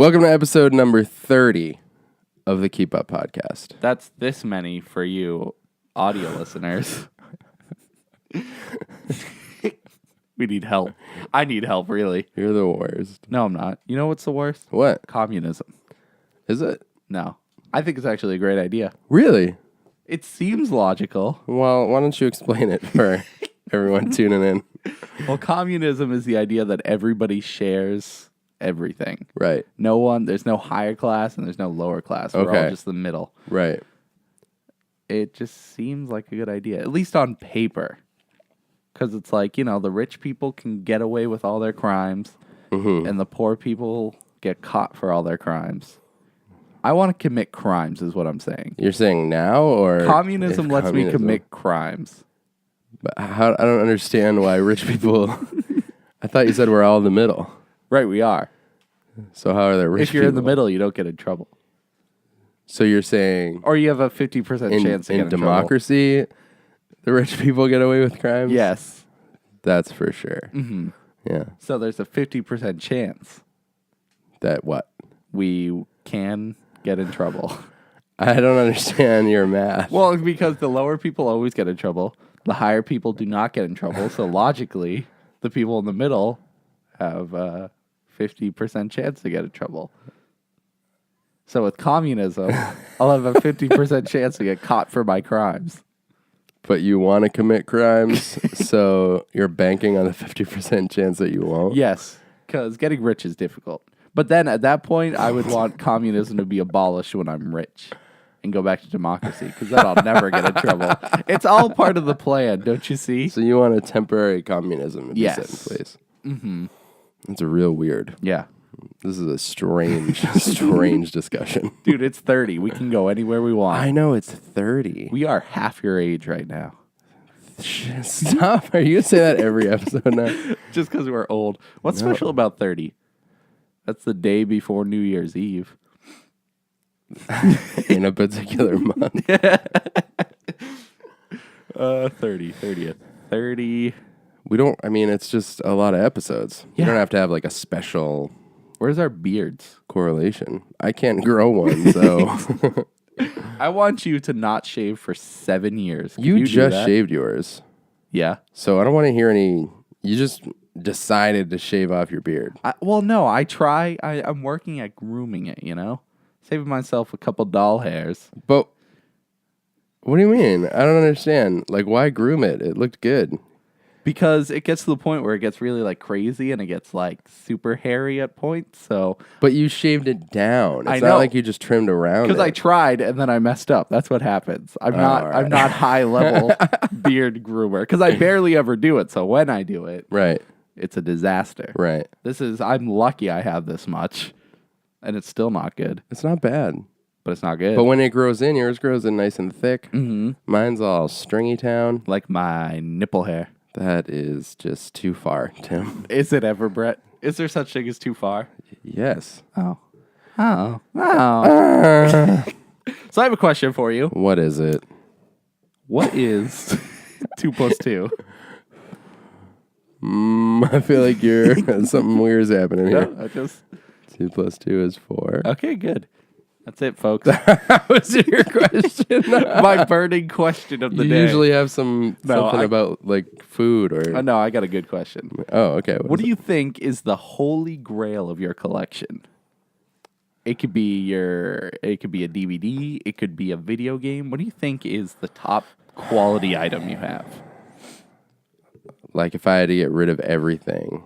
Welcome to episode number 30 of the Keep Up podcast. That's this many for you audio listeners. We need help. I need help, really. You're the worst. No, I'm not. You know what's the worst? What? Communism. Is it? No. I think it's actually a great idea. Really? It seems logical. Well, why don't you explain it for everyone tuning in? Well, communism is the idea that everybody shares everything. Right. There's no higher class and there's no lower class. We're all just the middle. Right. It just seems like a good idea, at least on paper. Because it's like, the rich people can get away with all their crimes, and the poor people get caught for all their crimes. I want to commit crimes, is what I'm saying. You're saying now, or communism lets me commit crimes. But I don't understand why rich people. I thought you said we're all in the middle. Right, we are. So how are there rich people? If you're in the middle, you don't get in trouble. So you're saying, or you have a 50% chance to get in democracy, the rich people get away with crimes? Yes. That's for sure. Mm-hmm. Yeah. So there's a 50% chance. That what? We can get in trouble. I don't understand your math. Well, because the lower people always get in trouble. The higher people do not get in trouble. So logically, the people in the middle have a 50% chance to get in trouble. So with communism, I'll have a 50% chance to get caught for my crimes. But you want to commit crimes, so you're banking on a 50% chance that you won't? Yes, because getting rich is difficult. But then at that point, I would want communism to be abolished when I'm rich and go back to democracy, because then I'll never get in trouble. It's all part of the plan, don't you see? So you want a temporary communism to be set in place? Mm-hmm. That's real weird. Yeah. This is a strange discussion. Dude, it's 30. We can go anywhere we want. I know it's 30. We are half your age right now. Stop. Are you going to say that every episode now? Just because we're old. What's special about 30? That's the day before New Year's Eve. In a particular month. 30th. 30. It's just a lot of episodes. Yeah. You don't have to have like a special... Where's our beards? Correlation. I can't grow one, so... I want you to not shave for 7 years. You just shaved yours. Yeah. So I don't want to hear any... You just decided to shave off your beard. No, I try. I'm working at grooming it, Saving myself a couple doll hairs. But what do you mean? I don't understand. Like, why groom it? It looked good. Because it gets to the point where it gets really crazy and it gets super hairy at points. So, but you shaved it down. It's not not like you just trimmed around. Because I tried and then I messed up. That's what happens. I'm not high level beard groomer because I barely ever do it. So when I do it, right, it's a disaster. Right. I'm lucky I have this much, and it's still not good. It's not bad. But it's not good. But when it grows in, yours grows in nice and thick. Mm-hmm. Mine's all stringy town. Like my nipple hair. That is just too far, Tim. Is it ever, Brett? Is there such thing as too far? Yes. Oh. So I have a question for you. What is it? What is 2 plus 2? I feel like something weird is happening here. No, 2 plus 2 is 4. Okay, good. That's it, folks. That was your question. My burning question of the day. You usually have something about like food or... No, I got a good question. Oh, okay. What do you think is the holy grail of your collection? It could be a DVD. It could be a video game. What do you think is the top quality item you have? Like if I had to get rid of everything,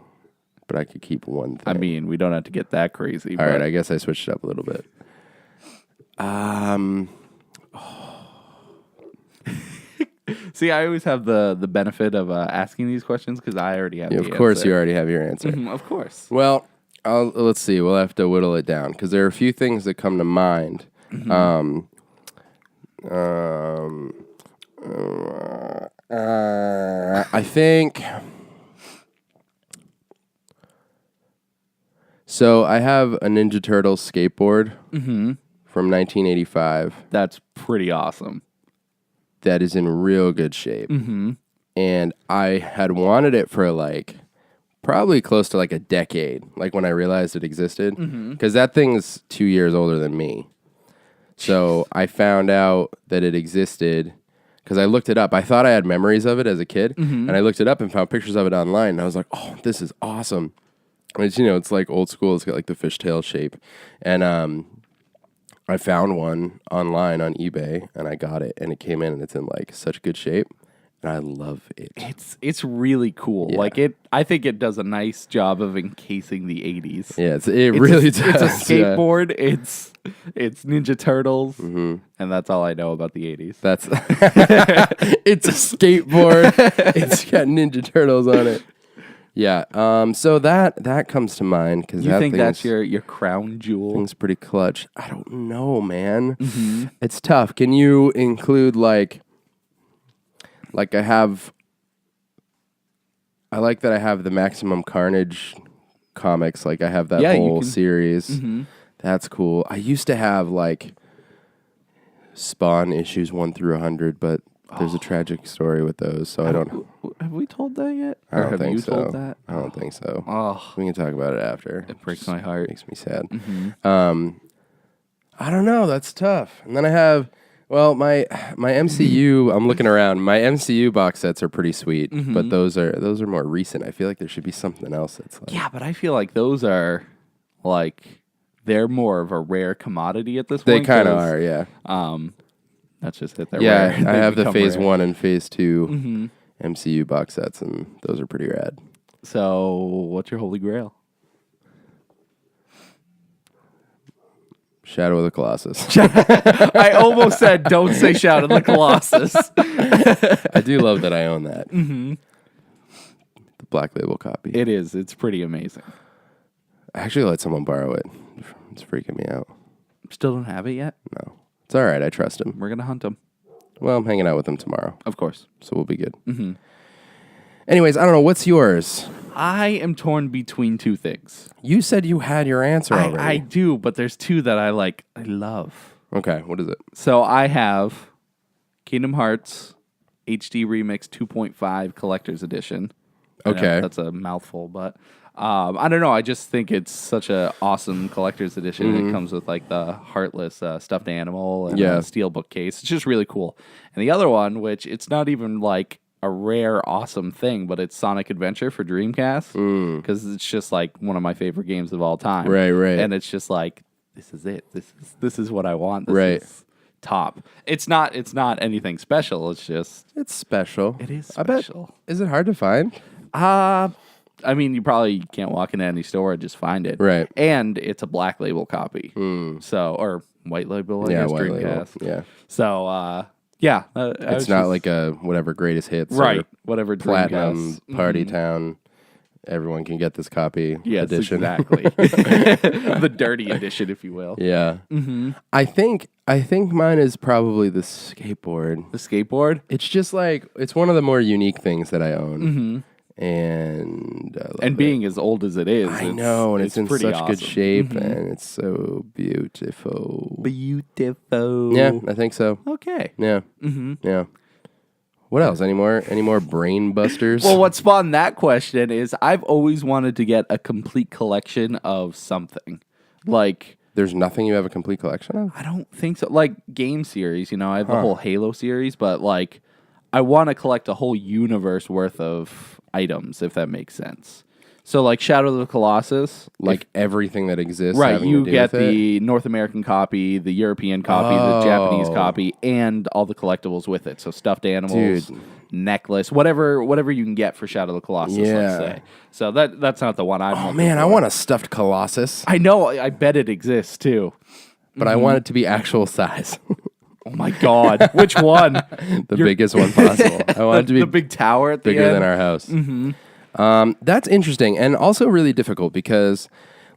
but I could keep one thing. I mean, we don't have to get that crazy. All right, I guess I switched it up a little bit. See, I always have the benefit of asking these questions because I already have the answer. Of course, you already have your answer. Mm-hmm, of course. Well, let's see. We'll have to whittle it down because there are a few things that come to mind. Mm-hmm. I think... So I have a Ninja Turtle skateboard from 1985. That's pretty awesome. That is in real good shape. Mm-hmm. And I had wanted it for probably close to like a decade, like when I realized it existed. Because that thing's 2 years older than me. So I found out that it existed because I looked it up. I thought I had memories of it as a kid, and I looked it up and found pictures of it online, and I was like, oh, this is awesome. And it's, it's like old school. It's got like the fishtail shape. And I found one online on eBay, and I got it, and it came in, and it's in like such good shape. And I love it. It's really cool. Yeah. Like I think it does a nice job of encasing the 80s. Yeah, it really does. It's a skateboard. It's Ninja Turtles, and that's all I know about the 80s. That's it's a skateboard. It's got Ninja Turtles on it. Yeah. So that comes to mind because You think that's your crown jewel? Thing's pretty clutch. I don't know, man. It's tough. Can you include like I like that I have the Maximum Carnage comics. Like I have that whole series. That's cool. I used to have like Spawn issues 1 through 100, but there's a tragic story with those, so I don't know. Have we told that yet? I don't have think you so. told that? I don't think so. Oh, We can talk about it after. it breaks my heart. Makes me sad. I don't know. That's tough. And then I have, my MCU. I'm looking around. My MCU box sets are pretty sweet, but those are more recent. I feel like there should be something else that's like. Yeah, but I feel like those are like they're more of a rare commodity at this They point. kind of are, yeah. That's just it. They're Yeah, rare. I They have the become Phase rare. 1 and Phase 2 MCU box sets, and those are pretty rad. So, what's your holy grail? Shadow of the Colossus. I almost said, "Don't say Shout of the Colossus." I do love that I own that. The Black Label copy. It is. It's pretty amazing. I actually let someone borrow it. It's freaking me out. Still don't have it yet. No. It's all right. I trust him. We're gonna hunt them, Well, I'm hanging out with him tomorrow, of course. so we'll be good. Anyways, I don't know. What's yours? I am torn between two things. You said you had your answer already. I do, but there's two that I love. Okay, what is it? So I have Kingdom Hearts HD Remix 2.5 Collector's Edition. I know Okay. that's a mouthful, but I don't know. I just think it's such a awesome collector's edition. It comes with like the Heartless stuffed animal and a steelbook case. It's just really cool. And the other one, which it's not even like a rare, awesome thing, but it's Sonic Adventure for Dreamcast because it's just like one of my favorite games of all time. Right. And it's just like, this is it. This is what I want. This is top. It's not anything special. It's just It's special. it is I bet. special. Is it hard to find? I mean, you probably can't walk into any store and just find it. Right. And it's a black label copy. So, or white label, I guess, white Dreamcast. label. Yeah. So, It's not like a whatever greatest hits. right. Or Whatever platinum Dreamcast. party town. Everyone can get this copy Yes, edition. exactly. The dirty edition, if you will. Yeah. I think mine is probably the skateboard. The skateboard. It's just like it's one of the more unique things that I own. And I love it. Being as old as it is, I know, and it's in such pretty good awesome. shape, and it's so beautiful. Beautiful. Yeah, I think so. Okay. Yeah, yeah. What else? Any more brain busters? Well, what spawned that question is I've always wanted to get a complete collection of something. Like, there's nothing you have a complete collection of? I don't think so. Like, game series, I have the whole Halo series, but, like, I want to collect a whole universe worth of items, if that makes sense. So, like, Shadow of the Colossus. Like everything that exists. Right, having you to do get with it? the North American copy, the European copy, the Japanese copy, and all the collectibles with it. So stuffed animals, necklace, whatever you can get for Shadow of the Colossus, let's Yeah. say. So that's not the one I'm Oh looking man, for. I want a stuffed Colossus, I know, I bet it exists too. but I want it to be actual size. Oh my god, which one? The biggest one possible. I want it to be the big tower at the bigger end? than our house. That's interesting and also really difficult because,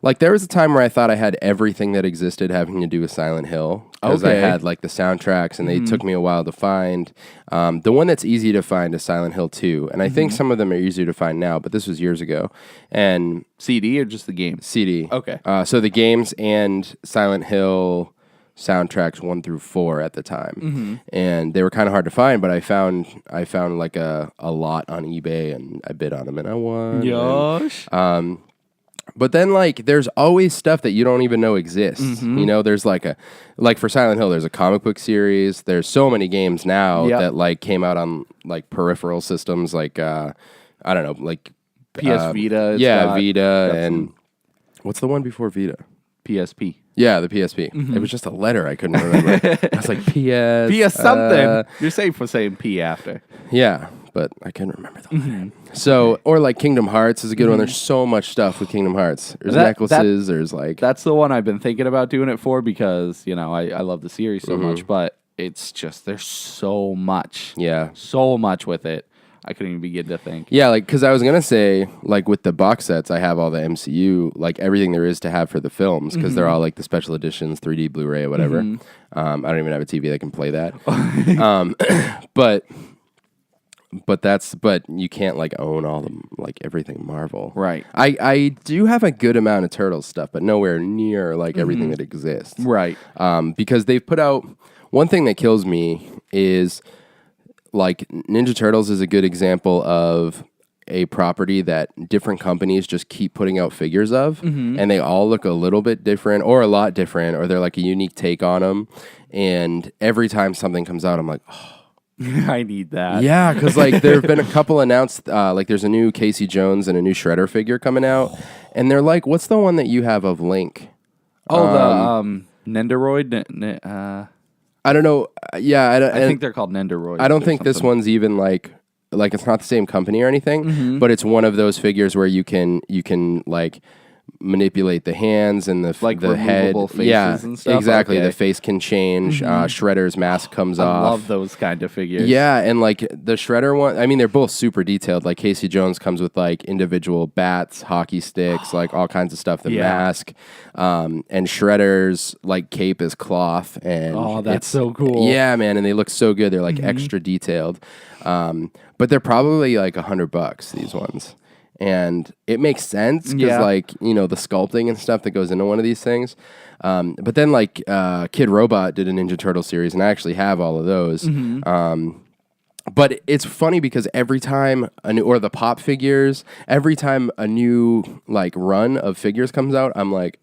like, there was a time where I thought I had everything that existed having to do with Silent Hill because I Okay. had like the soundtracks and they took me a while to find. The one that's easy to find is Silent Hill 2, and I think some of them are easier to find now, but this was years ago. And CD or just the game? CD. Okay. So the games and Silent Hill soundtracks 1 through 4 at the time, and they were kind of hard to find. But I found like a lot on eBay, and I bid on them, and I won. Yosh. But then, like, there's always stuff that you don't even know exists. You know, there's like for Silent Hill, there's a comic book series. There's so many games now that like came out on like peripheral systems, like I don't know, like PS Vita. Vita, and what's the one before Vita? PSP. Yeah, the PSP. It was just a letter I couldn't remember. I was like, PS. PS something. You're safe for saying P after. Yeah, but I couldn't remember the letter. So, or like Kingdom Hearts is a good one. There's so much stuff with Kingdom Hearts. There's necklaces. There's like... That's the one I've been thinking about doing it for because, you know, I love the series so much, but it's just, there's so much. Yeah. So much with it. I couldn't even begin to think. Yeah, like, because I was going to say, like, with the box sets, I have all the MCU, like, everything there is to have for the films, because they're all, like, the special editions, 3D Blu-ray, whatever. I don't even have a TV that can play that. But you can't, like, own all the, like, everything Marvel. Right. I do have a good amount of Turtles stuff, but nowhere near, like, everything that exists. Right. Because they've put out... One thing that kills me is... Like, Ninja Turtles is a good example of a property that different companies just keep putting out figures of, and they all look a little bit different or a lot different, or they're like a unique take on them. And every time something comes out, I'm like, oh. I need that. Yeah, because like there have been a couple announced, like there's a new Casey Jones and a new Shredder figure coming out, and they're like, what's the one that you have of Link? Oh, the Nendoroid? I don't know. Yeah, I think they're called Nendoroids. I don't think this one's even like it's not the same company or anything, but it's one of those figures where you can like manipulate the hands and the head. Faces and stuff. Exactly. Okay. The face can change. Shredder's mask comes off. I love those kind of figures. Yeah, and like the Shredder one, I mean, they're both super detailed. Like Casey Jones comes with like individual bats, hockey sticks, like all kinds of stuff. The mask, and Shredder's like cape is cloth, and that's so cool. Yeah, man, and they look so good. They're like extra detailed, but they're probably like $100. These ones. And it makes sense because, like, you know, the sculpting and stuff that goes into one of these things. But then, like, Kid Robot did a Ninja Turtle series, and I actually have all of those. But it's funny because every time or the Pop figures, every time a new, like, run of figures comes out, I'm like,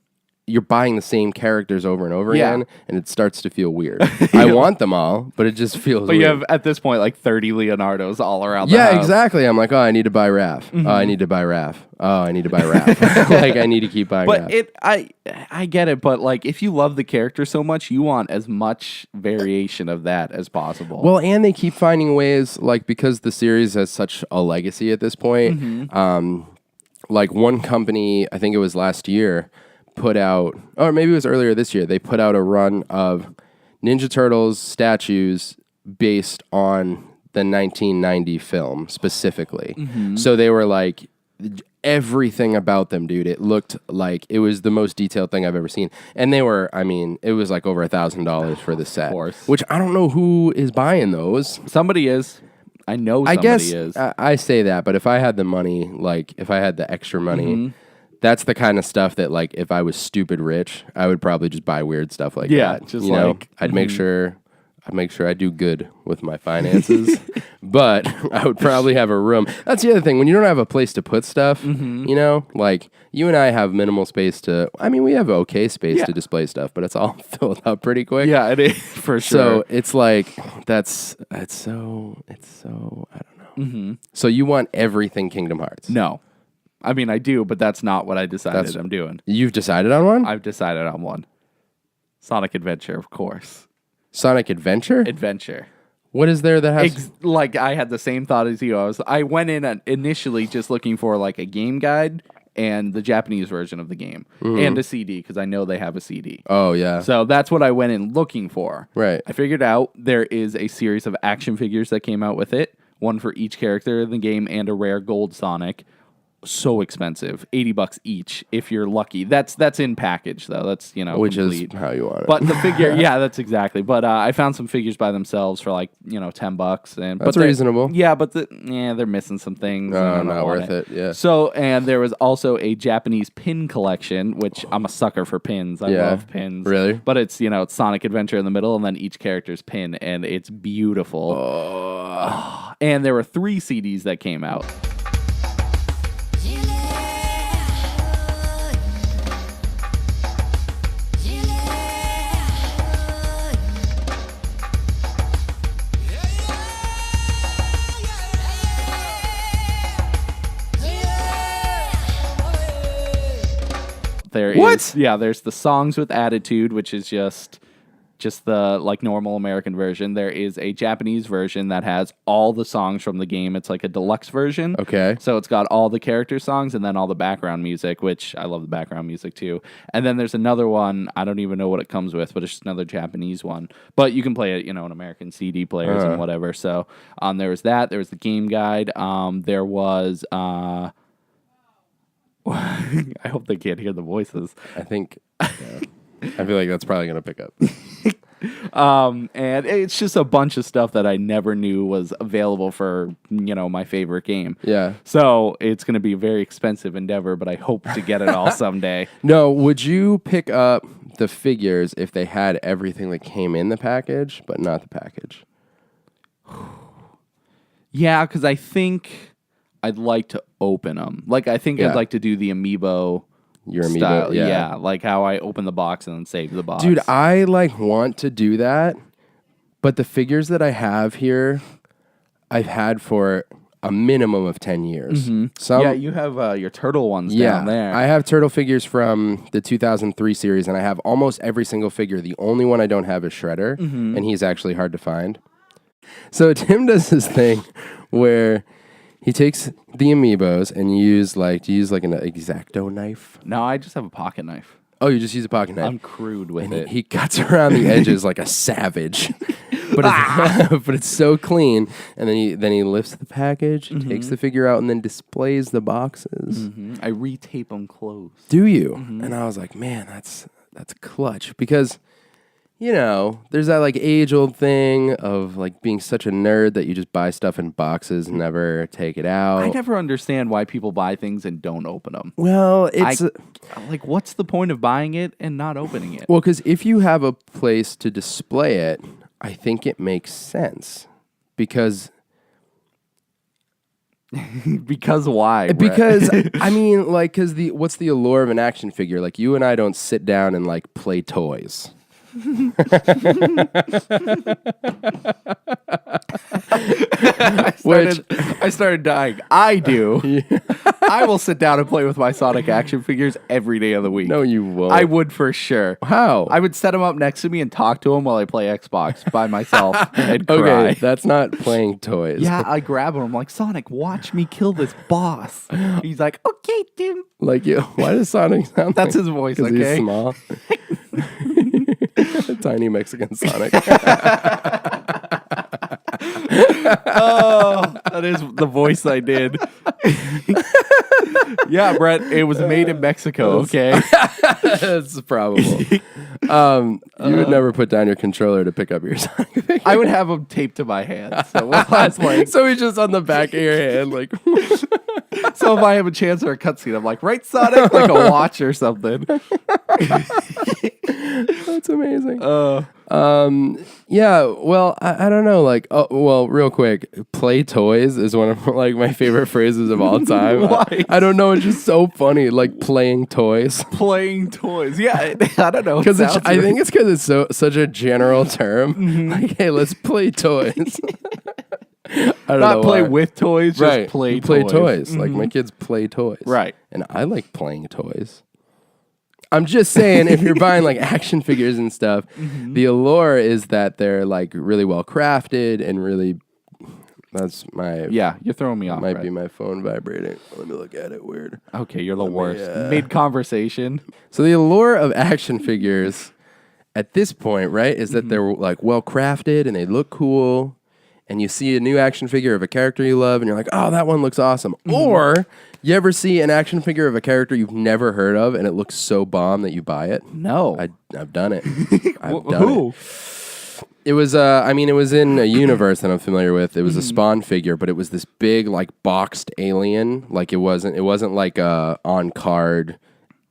you're buying the same characters over and over again, and it starts to feel weird. I want them all, but it just feels weird. You have, at this point, like 30 Leonardos all around the house. Yeah, exactly. I'm like, oh, I need to buy Raph. Oh, I need to buy Raph. Oh, I need to buy Raph. Like, I need to keep buying Raph. I get it, but, like, if you love the character so much, you want as much variation of that as possible. Well, and they keep finding ways, like, because the series has such a legacy at this point, like, one company, I think it was last year, put out, or maybe it was earlier this year, they put out a run of Ninja Turtles statues based on the 1990 film specifically. So they were like, everything about them, dude, it looked like it was the most detailed thing I've ever seen. And they were, I mean, it was like over $1,000 for the set. Of course. Which I don't know who is buying those. Somebody is. I know somebody is. I say that, but if I had the money, like, if I had the extra money... That's the kind of stuff that, like, if I was stupid rich, I would probably just buy weird stuff like that. Yeah, just you know, I'd make sure I do good with my finances, but I would probably have a room. That's the other thing. When you don't have a place to put stuff, you know, like you and I have minimal space we have okay space to display stuff, but it's all filled up pretty quick. Yeah, it is for sure. So it's like, it's so, I don't know. So you want everything Kingdom Hearts? No. I mean, I do, but that's not what I decided I'm doing. You've decided on one? I've decided on one. Sonic Adventure, of course. Sonic Adventure? Adventure. What is there that has... like, I had the same thought as you. I went in initially just looking for, like, a game guide and the Japanese version of the game. And a CD, because I know they have a CD. Oh, yeah. So that's what I went in looking for. Right. I figured out there is a series of action figures that came out with it. One for each character in the game and a rare gold Sonic. so expensive, $80 each if you're lucky. That's in package though. That's which complete. is how you want it. But the figure, yeah, that's exactly. But I found some figures by themselves for like $10, and That's reasonable. Yeah, but they're missing some things. Not worth it. Yeah. So and there was also a Japanese pin collection, which I'm a sucker for pins. I love pins. Really? But it's it's Sonic Adventure in the middle, and then each character's pin, and it's beautiful. And there were 3 CDs that came out. There's the Songs with Attitude, which is just the like normal American version. There is a Japanese version that has all the songs from the game. It's like a deluxe version. Okay. So it's got all the character songs and then all the background music, which I love the background music too. And then there's another one, I don't even know what it comes with, but it's just another Japanese one. But you can play it, in American CD players and whatever. So there was that. There was the game guide. There was... I hope they can't hear the voices. I think... Yeah. I feel like that's probably going to pick up. And it's just a bunch of stuff that I never knew was available for, my favorite game. Yeah. So it's going to be a very expensive endeavor, but I hope to get it all someday. No, would you pick up the figures if they had everything that came in the package, but not the package? Yeah, because I think I'd like to open them. Like, I think I'd like to do the amiibo Your amiibo, style. yeah. Like how I open the box and then save the box. Dude, I want to do that, but the figures that I have here, I've had for a minimum of 10 years. Mm-hmm. You have your turtle ones down there. I have turtle figures from the 2003 series, and I have almost every single figure. The only one I don't have is Shredder, and he's actually hard to find. So Tim does this thing where he takes the amiibos and you use like an X-Acto knife. No, I just have a pocket knife. Oh, you just use a pocket knife. I'm crude with it. He cuts around the edges like a savage, but it's so clean. And then he lifts the package, takes the figure out, and then displays the boxes. I retape them closed. Do you? And I was like, man, that's clutch because. There's that like age-old thing of like being such a nerd that you just buy stuff in boxes and never take it out. I never understand why people buy things and don't open them. Well, what's the point of buying it and not opening it? Well, because if you have a place to display it, I think it makes sense. Because why? Because I mean, like, what's the allure of an action figure? Like, you and I don't sit down and like play toys. I started dying. I do. I will sit down and play with my Sonic action figures every day of the week. No, you won't. I would for sure. How? I would set them up next to me and talk to them while I play Xbox by myself and cry. Okay, that's not playing toys. Yeah, I grab him. I'm like, Sonic, watch me kill this boss. He's like, okay, Tim. Like, why does Sonic sound That's his voice, okay? He's small. Tiny Mexican Sonic. Oh, that is the voice I did. Yeah, Brett, it was made in Mexico, okay? That's probable. You would never put down your controller to pick up your Sonic figure. I would have them taped to my hand. So while I'm playing. So he's just on the back of your hand, like. So if I have a chance or a cutscene, I'm like, right, Sonic? Like a watch or something. That's amazing. Yeah, well, I don't know. Like, real quick, play toys is one of like my favorite phrases of all time. Why? I don't know. It's just so funny. Like playing toys. Playing toys. Yeah, I don't know. Because I think it's because it's such a general term. Like, hey, let's play toys. I don't know play why. with toys, just play toys. Like my kids play toys. Right. And I like playing toys. I'm just saying, if you're buying like action figures and stuff, the allure is that they're like really well crafted and really. That's my. Yeah, you're throwing me off. Might be my phone vibrating. Let me look at it. Weird. Okay, you're the worst. Mid conversation. So the allure of action figures at this point, right, is that they're like well crafted and they look cool. and you see a new action figure of a character you love, and you're like, oh, that one looks awesome. Or you ever see an action figure of a character you've never heard of, and it looks so bomb that you buy it? No. I've done it. I've done it. It was, it was in a universe that I'm familiar with. It was a Spawn figure, but it was this big, like, boxed alien. Like, it wasn't like a on-card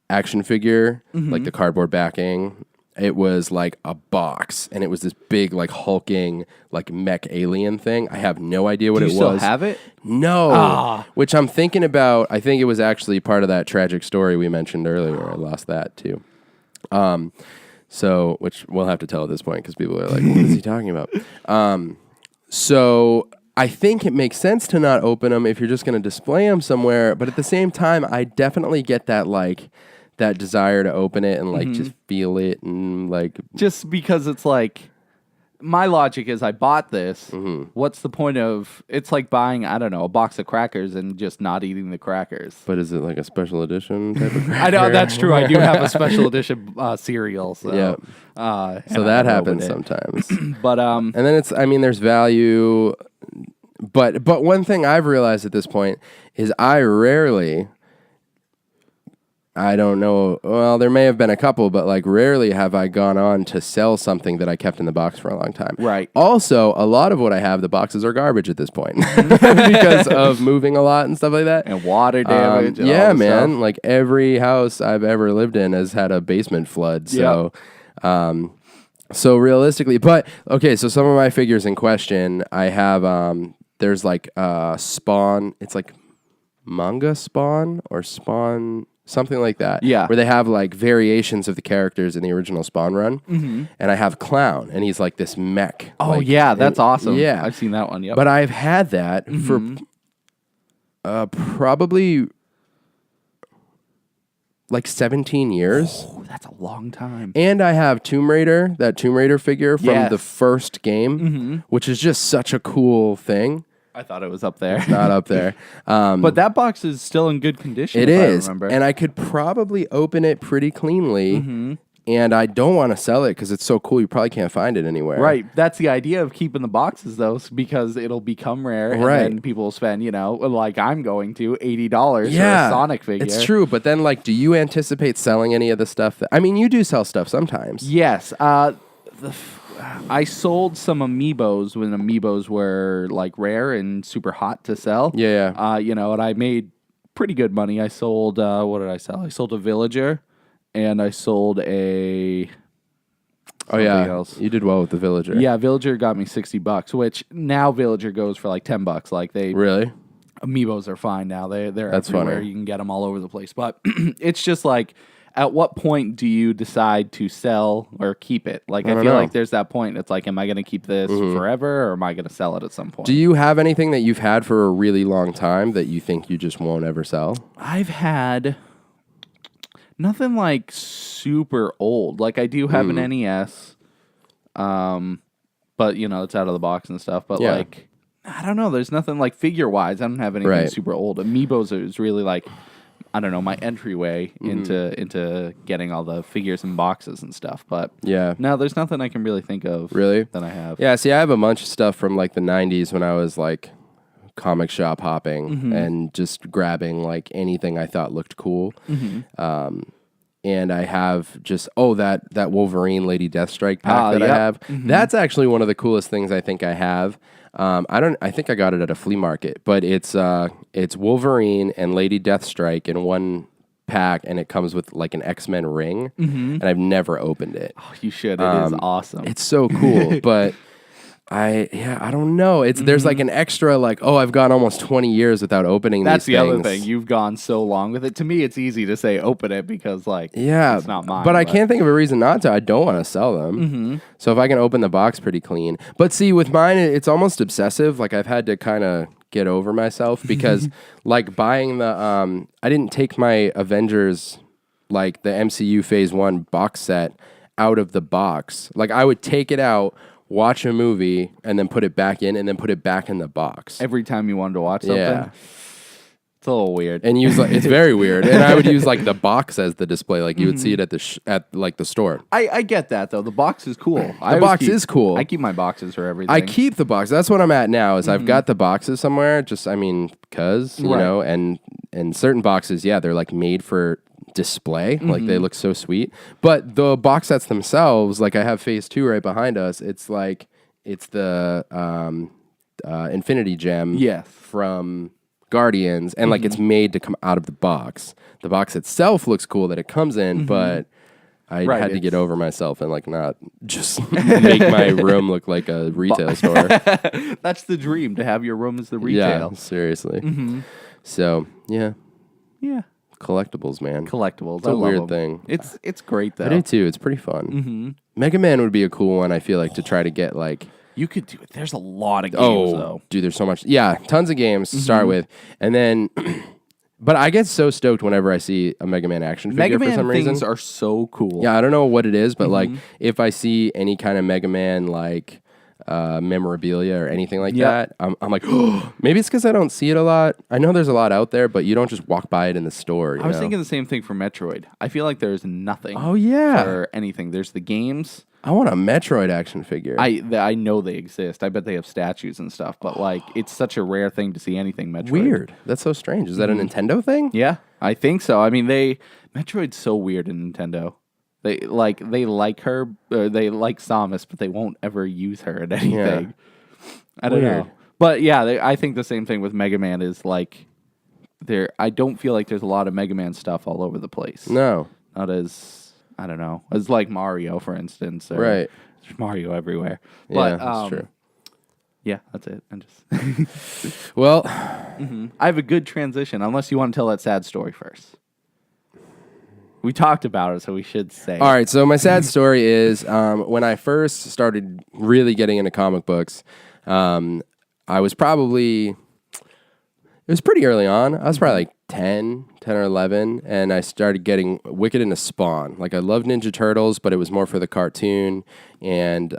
action figure, like the cardboard backing. It was like a box, and it was this big, like, hulking, like, mech alien thing. I have no idea what it was. Do you still have it? No. Which I'm thinking about. I think it was actually part of that tragic story we mentioned earlier. I lost that, too. So, which we'll have to tell at this point because people are like, what is he talking about? So I think it makes sense to not open them if you're just going to display them somewhere. But at the same time, I definitely get that, like, that desire to open it and, like, just feel it and, like... Just because it's like... My logic is I bought this. What's the point of... It's like buying, I don't know, a box of crackers and just not eating the crackers. But is it like a special edition type of cracker? I know, that's true. I do have a special edition cereal. So, yeah. So that happens sometimes. But and then it's... I mean, there's value... But one thing I've realized at this point is I rarely... I don't know. Well, there may have been a couple, but like rarely have I gone on to sell something that I kept in the box for a long time. Right. Also, a lot of what I have, the boxes are garbage at this point because of moving a lot and stuff like that. And water damage. And yeah, all man. stuff. Like every house I've ever lived in has had a basement flood. So, so realistically, but okay. So some of my figures in question, I have. There's like Spawn. It's like manga Spawn or Spawn. Something like that. Yeah. Where they have like variations of the characters in the original Spawn run. And I have Clown, and he's like this mech. Oh, like, yeah. That's awesome. Yeah. I've seen that one. Yep. But I've had that for probably like 17 years. Oh, that's a long time. And I have Tomb Raider, that Tomb Raider figure from the first game, which is just such a cool thing. I thought it was up there. Not up there. But that box is still in good condition. It if is. I remember. And I could probably open it pretty cleanly. And I don't want to sell it because it's so cool. You probably can't find it anywhere. Right. That's the idea of keeping the boxes, though, because it'll become rare. And then people will spend, like I'm going to, $80 for a Sonic figure. It's true. But then, like, do you anticipate selling any of the stuff? I mean, you do sell stuff sometimes. Yes. I sold some Amiibos when Amiibos were like rare and super hot to sell. Yeah. And I made pretty good money. I sold, what did I sell? I sold a Villager and I sold a... else. You did well with the Villager. Yeah, Villager got me $60, which now Villager goes for like $10. Like Really? Amiibos are fine now. They're That's everywhere. funny. You can get them all over the place. But it's just like... At what point do you decide to sell or keep it? Like, I feel like there's that point. It's like, am I going to keep this forever or am I going to sell it at some point? Do you have anything that you've had for a really long time that you think you just won't ever sell? I've had nothing like super old. Like, I do have an NES, but, it's out of the box and stuff. But, like, I don't know. There's nothing like figure-wise. I don't have anything super old. Amiibos is really like... I don't know, my entryway into getting all the figures and boxes and stuff. But no, there's nothing I can really think of that I have. Yeah, see, I have a bunch of stuff from like the 90s when I was like comic shop hopping and just grabbing like anything I thought looked cool. And I have just, that Wolverine Lady Deathstrike pack I have. That's actually one of the coolest things I think I have. I think I got it at a flea market, but it's Wolverine and Lady Deathstrike in one pack, and it comes with like an X-Men ring, and I've never opened it. Oh, you should. It is awesome. It's so cool, but I don't know. There's like an extra like, I've gone almost 20 years without opening That's these the things. other thing. You've gone so long with it. To me, it's easy to say open it because like it's not mine. But I can't think of a reason not to. I don't want to sell them. So if I can open the box pretty clean. But see, with mine, it's almost obsessive. Like I've had to kind of get over myself because like buying the I didn't take my Avengers, like the MCU Phase 1 box set out of the box. Like I would take it out, watch a movie, and then put it back in, and then put it back in the box. Every time you wanted to watch something? Yeah. It's a little weird. And use it's very weird. And I would use like the box as the display. Like you would see it at at like the store. I get that though. The box is cool. The box is cool. I keep my boxes for everything. I keep the box. That's what I'm at now. Is I've got the boxes somewhere. Just because you know, and certain boxes, yeah, they're like made for display. Like they look so sweet. But the box sets themselves, like I have Phase 2 right behind us. It's like it's the Infinity Gem from Guardians, and like it's made to come out of the box. The box itself looks cool that it comes in, but I had to get over myself and like not just make my room look like a retail store. That's the dream, to have your room as the retail. Yeah, seriously. So yeah, collectibles, man. Collectibles. It's a weird thing. It's great though. I do too. It's pretty fun. Mega Man would be a cool one. I feel like to try to get like. You could do it. There's a lot of games, though. Dude, there's so much. Yeah, tons of games to start with. And then, but I get so stoked whenever I see a Mega Man action figure for some reason. Mega Man things are so cool. Yeah, I don't know what it is, but like if I see any kind of Mega Man like memorabilia or anything like that, I'm like, oh, maybe it's because I don't see it a lot. I know there's a lot out there, but you don't just walk by it in the store. I was thinking the same thing for Metroid. I feel like there's nothing for anything. There's the games. I want a Metroid action figure. I know they exist. I bet they have statues and stuff, but like it's such a rare thing to see anything Metroid. Weird. That's so strange. Is that a Nintendo thing? Yeah, I think so. I mean, Metroid's so weird in Nintendo. They like her, or they like Samus, but they won't ever use her in anything. Yeah. I don't know. But yeah, I think the same thing with Mega Man is like I don't feel like there's a lot of Mega Man stuff all over the place. No. Not as I don't know. It's like Mario, for instance. Right. There's Mario everywhere. Yeah, but, that's true. Yeah, that's it. I'm just. Well, I have a good transition, unless you want to tell that sad story first. We talked about it, so we should say. All right, so my sad story is when I first started really getting into comic books, I was probably. It was pretty early on. I was probably like 10 or 11, and I started getting wicked into Spawn. Like, I loved Ninja Turtles, but it was more for the cartoon, and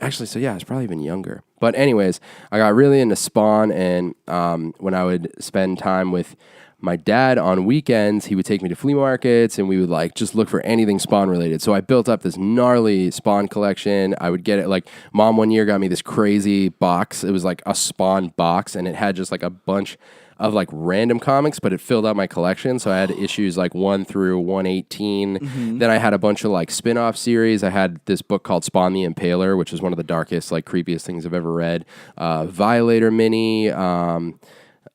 actually, so yeah, I was probably even younger. But anyways, I got really into Spawn, and when I would spend time with my dad on weekends, he would take me to flea markets, and we would like just look for anything Spawn related. So I built up this gnarly Spawn collection. I would get it, like Mom one year got me this crazy box. It was like a Spawn box, and it had just like a bunch of like random comics, but it filled out my collection. So I had issues like 1 through 118. Then I had a bunch of like spin-off series. I had this book called Spawn the Impaler, which is one of the darkest, like creepiest things I've ever read. Violator mini.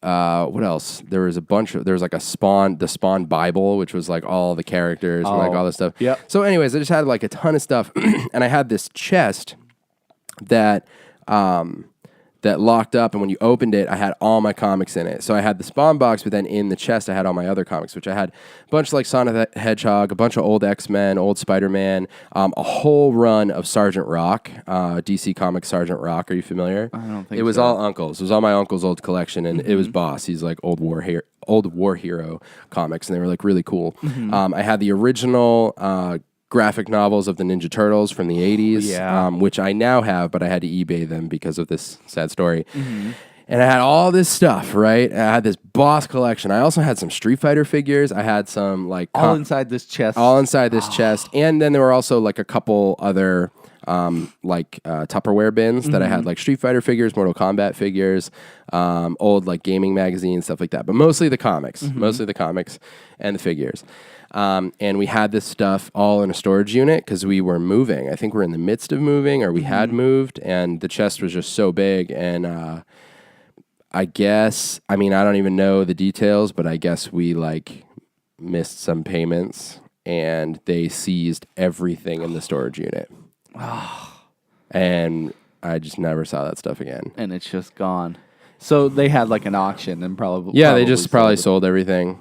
What else? There was like the Spawn Bible, which was like all the characters and like all this stuff. Yeah. So anyways, I just had like a ton of stuff, and I had this chest that that locked up, and when you opened it, I had all my comics in it. So I had the Spawn box, but then in the chest, I had all my other comics, which I had a bunch of like Sonic the Hedgehog, a bunch of old X-Men, old Spider-Man, a whole run of Sergeant Rock, DC Comics Sergeant Rock. Are you familiar? I don't think it was so. all uncles. It was all my uncle's old collection, and it was Boss. He's like old war hero comics, and they were like really cool. I had the original graphic novels of the Ninja Turtles from the 80s, which I now have, but I had to eBay them because of this sad story. And I had all this stuff, right? I had this Boss collection. I also had some Street Fighter figures. I had some like all inside this chest. All inside this chest. And then there were also like a couple other Tupperware bins that I had like Street Fighter figures, Mortal Kombat figures, old like gaming magazines, stuff like that. But mostly the comics, mostly the comics and the figures. And we had this stuff all in a storage unit because we were moving. I think we're in the midst of moving, or we had moved, and the chest was just so big. And I guess, I mean, I don't even know the details, but I guess we like missed some payments, and they seized everything in the storage unit. And I just never saw that stuff again. And it's just gone. So they had like an auction and probably... Yeah, they just probably sold everything.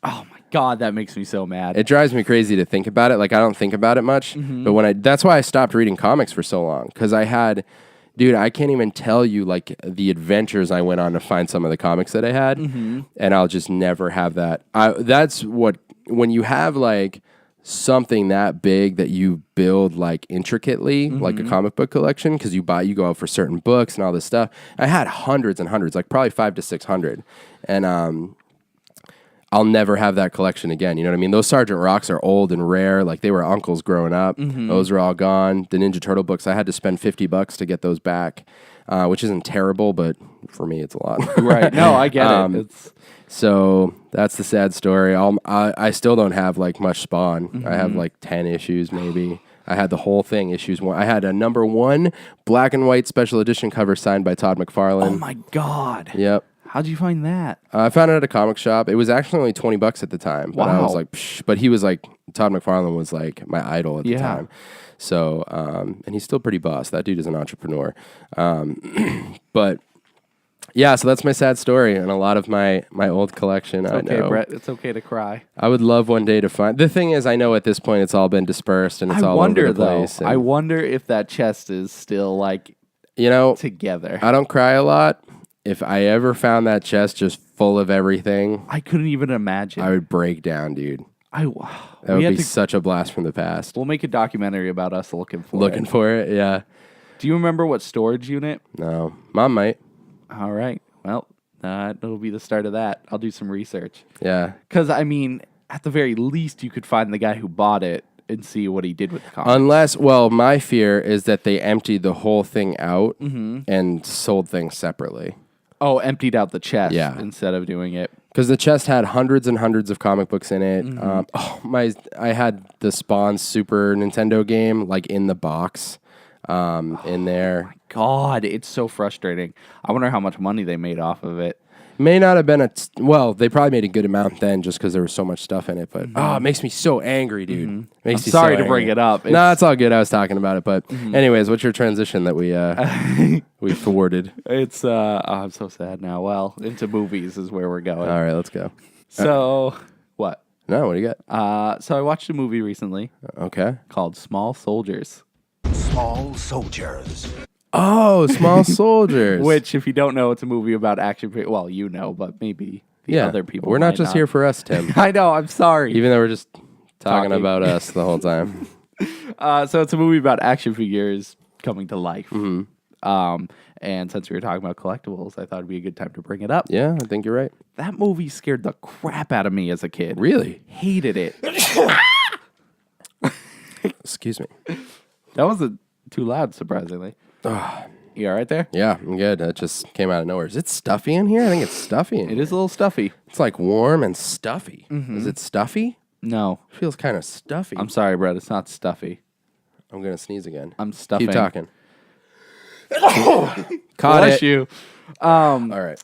Oh my God, that makes me so mad. It drives me crazy to think about it. Like, I don't think about it much, but that's why I stopped reading comics for so long. Because dude, I can't even tell you like the adventures I went on to find some of the comics that I had, and I'll just never have that. That's what, when you have like something that big that you build like intricately, like a comic book collection, because you go out for certain books and all this stuff. I had hundreds and hundreds, like probably 500 to 600, and I'll never have that collection again. You know what I mean? Those Sergeant Rocks are old and rare. Like they were uncles growing up. Those are all gone. The Ninja Turtle books, I had to spend $50 to get those back, which isn't terrible, but for me, it's a lot. Right. No, I get it. So that's the sad story. I still don't have like much Spawn. I have like 10 issues maybe. I had the whole thing, issues 1. I had a number 1 black and white special edition cover signed by Todd McFarlane. Oh my God. Yep. How'd you find that? I found it at a comic shop. It was actually only $20 at the time. But I was like, psh. But he was like, Todd McFarlane was like my idol at the time. So, and he's still pretty boss. That dude is an entrepreneur. But yeah, so that's my sad story and a lot of my old collection. It's okay, Brett. It's okay to cry. I would love one day to find. The thing is, I know at this point it's all been dispersed and it's all over the place. I wonder if that chest is still like, together. I don't cry a lot. If I ever found that chest just full of everything, I couldn't even imagine. I would break down, dude. That would be such a blast from the past. We'll make a documentary about us looking for it, yeah. Do you remember what storage unit? No. Mom might. All right. Well, that'll be the start of that. I'll do some research. Yeah. Because, I mean, at the very least, you could find the guy who bought it and see what he did with the comics. Unless, my fear is that they emptied the whole thing out and sold things separately. Oh, emptied out the chest instead of doing it. Because the chest had hundreds and hundreds of comic books in it. I had the Spawn Super Nintendo game like in the box in there. Oh my God, it's so frustrating. I wonder how much money they made off of it. May not have been they probably made a good amount then just because there was so much stuff in it. But it makes me so angry, dude. I'm sorry to bring it up. No, it's all good. I was talking about it. But anyways, what's your transition that we we thwarted? It's I'm so sad now. Well, into movies is where we're going. All right, let's go. So what? No, what do you got? So I watched a movie recently. Okay. Called Small Soldiers. Small Soldiers. Oh, Small Soldiers. Which, if you don't know, it's a movie about action. Well, you know, but maybe the other people. We're not just here for us, Tim. I know. I'm sorry. Even though we're just talking about us the whole time. So it's a movie about action figures coming to life. And since we were talking about collectibles, I thought it'd be a good time to bring it up. Yeah, I think you're right. That movie scared the crap out of me as a kid. Really? Hated it. Excuse me. That wasn't too loud, surprisingly. You all right there? Yeah, I'm good. That just came out of nowhere. Is it stuffy in here? I think it's stuffy in here. It is a little stuffy. It's like warm and stuffy. Is it stuffy? No. It feels kind of stuffy. I'm sorry, Brett. It's not stuffy. I'm going to sneeze again. I'm stuffing. Keep talking. Caught Bless you. All right.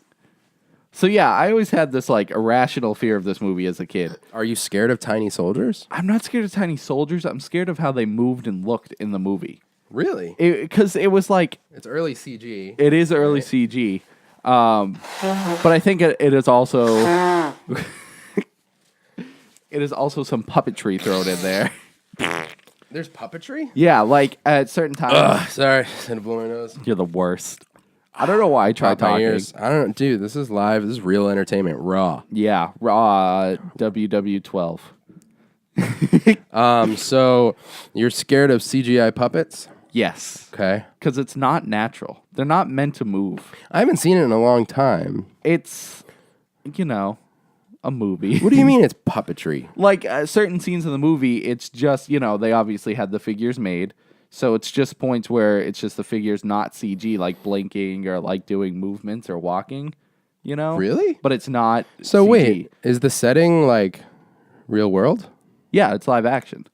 So yeah, I always had this like irrational fear of this movie as a kid. Are you scared of tiny soldiers? I'm not scared of tiny soldiers. I'm scared of how they moved and looked in the movie. Really? Because it was like... It's early CG. It is early CG. But I think it is also... it is also some puppetry thrown in there. There's puppetry? Yeah, like at certain times... Ugh, sorry. I had to blow my nose. You're the worst. I don't know why I tried talking. Ears. I don't know. Dude, this is live. This is real entertainment. Raw. Yeah. Raw WW12. So you're scared of CGI puppets? Yes. Okay. Because it's not natural. They're not meant to move. I haven't seen it in a long time. It's, a movie. What do you mean it's puppetry? Like certain scenes in the movie, it's just, they obviously had the figures made. So it's just points where it's just the figures not CG, like blinking or like doing movements or walking, Really? But it's not So CG. wait, is the setting like real world? Yeah, it's live action.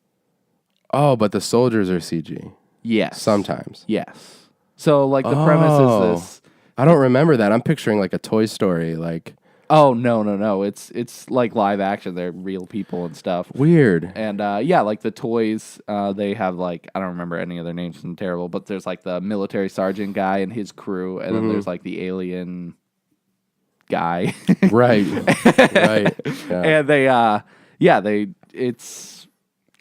Oh, but the soldiers are CG. Yes. Sometimes. Yes. So like the premise is this. I don't remember that. I'm picturing like a Toy Story, like... Oh, no. It's like live action. They're real people and stuff. Weird. And like the toys, they have like, I don't remember any of their names, I'm terrible, but there's like the military sergeant guy and his crew, and then there's like the alien guy. Right. Right. Yeah. And it's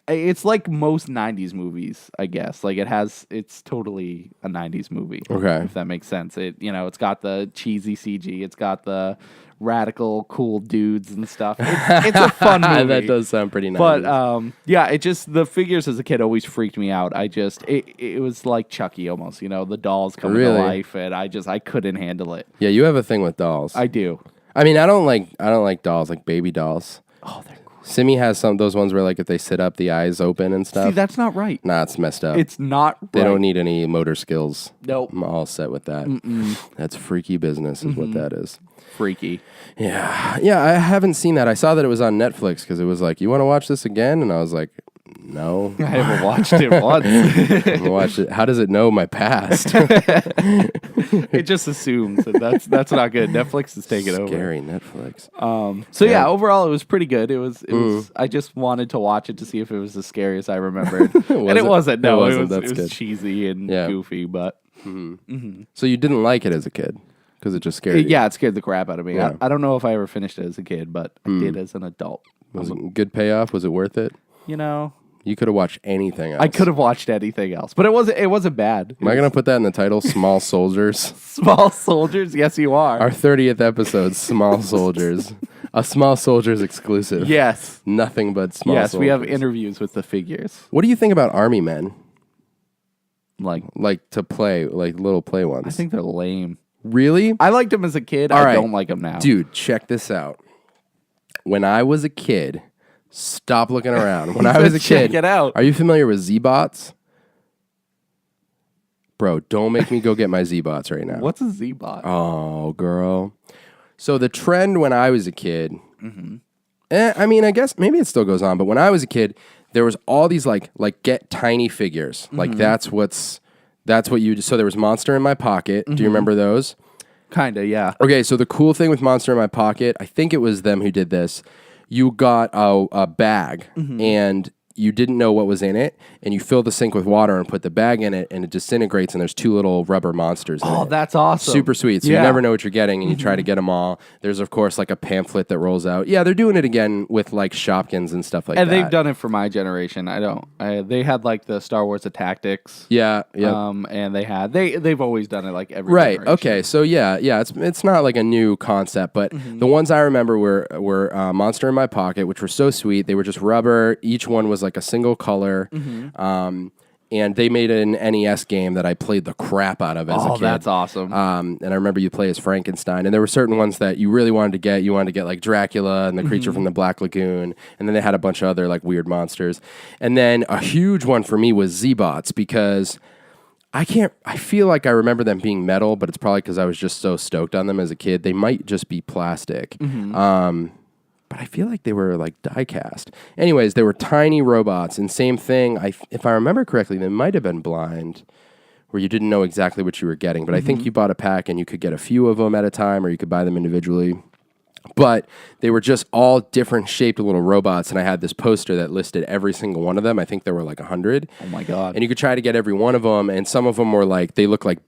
It's like most 90s movies, I guess. Like it's totally a 90s movie. Okay. If that makes sense. It's got the cheesy CG. It's got the radical cool dudes and stuff. It's a fun movie. That does sound pretty nice. But it just the figures as a kid always freaked me out. It was like Chucky almost, the dolls coming to life, and I couldn't handle it. Yeah, you have a thing with dolls. I do. I mean, I don't like dolls, like baby dolls. Oh, they're cool. Simi has some of those ones where like if they sit up, the eyes open and stuff. See, that's not right. Nah, it's messed up. It's not right. They don't need any motor skills. Nope. I'm all set with that. That's freaky business is what that is. Freaky. Yeah, I haven't seen that. I saw that it was on Netflix because it was like, you want to watch this again? And I was like, no. I haven't watched it once. Watch it. How does it know my past? It just assumes that that's not good. Netflix is taking over. Scary Netflix. So overall it was pretty good. It was I just wanted to watch it to see if it was as scary as I remembered. And it wasn't. No, it was cheesy and goofy, but So you didn't like it as a kid because it just scared you? Yeah, it scared the crap out of me. Yeah. I don't know if I ever finished it as a kid, but I did as an adult. Was it a good payoff? Was it worth it? You could have watched anything else. I could have watched anything else, but it wasn't bad. Am I going to put that in the title? Small Soldiers? Small Soldiers? Yes, you are. Our 30th episode, Small Soldiers. A Small Soldiers exclusive. Yes. Nothing but small soldiers. Yes, we have interviews with the figures. What do you think about army men? Like to play, like little play ones? I think they're lame. Really? I liked them as a kid. All I right. don't like them now. Dude, check this out. When I was a kid, stop looking around. When I was a kid, check it out. Are you familiar with Z-Bots? Bro, don't make me go get my Z-Bots right now. What's a Z-Bot? Oh, girl. So the trend when I was a kid, I mean, I guess maybe it still goes on, but when I was a kid, there was all these like get tiny figures. Like that's what you. So there was Monster in My Pocket. Do you remember those? Kinda, yeah. Okay, so the cool thing with Monster in My Pocket, I think it was them who did this. You got a bag and you didn't know what was in it, and you fill the sink with water and put the bag in it, and it disintegrates, and there's two little rubber monsters in it. Oh, that's awesome. Super sweet. So you never know what you're getting, and you try to get them all. There's, of course, like a pamphlet that rolls out. Yeah, they're doing it again with, like, Shopkins and stuff like that. And they've done it for my generation. They had, like, the Star Wars of Tactics. Yeah. And they've always done it, like, every Right. generation. Okay. So, yeah, it's not, like, a new concept, but the ones I remember were Monster in My Pocket, which were so sweet. They were just rubber. Each one was, like, a single color. And they made an NES game that I played the crap out of as a kid. Oh, that's awesome. And I remember you play as Frankenstein. And there were certain ones that you really wanted to get. You wanted to get like Dracula and the creature from the Black Lagoon. And then they had a bunch of other like weird monsters. And then a huge one for me was Z-Bots because I feel like I remember them being metal, but it's probably because I was just so stoked on them as a kid. They might just be plastic. But I feel like they were like die cast. Anyways, they were tiny robots, and same thing. If I remember correctly, they might have been blind, where you didn't know exactly what you were getting. But I think you bought a pack, and you could get a few of them at a time, or you could buy them individually. But they were just all different shaped little robots, and I had this poster that listed every single one of them. I think there were like 100. Oh my God. And you could try to get every one of them, and some of them were like, they look like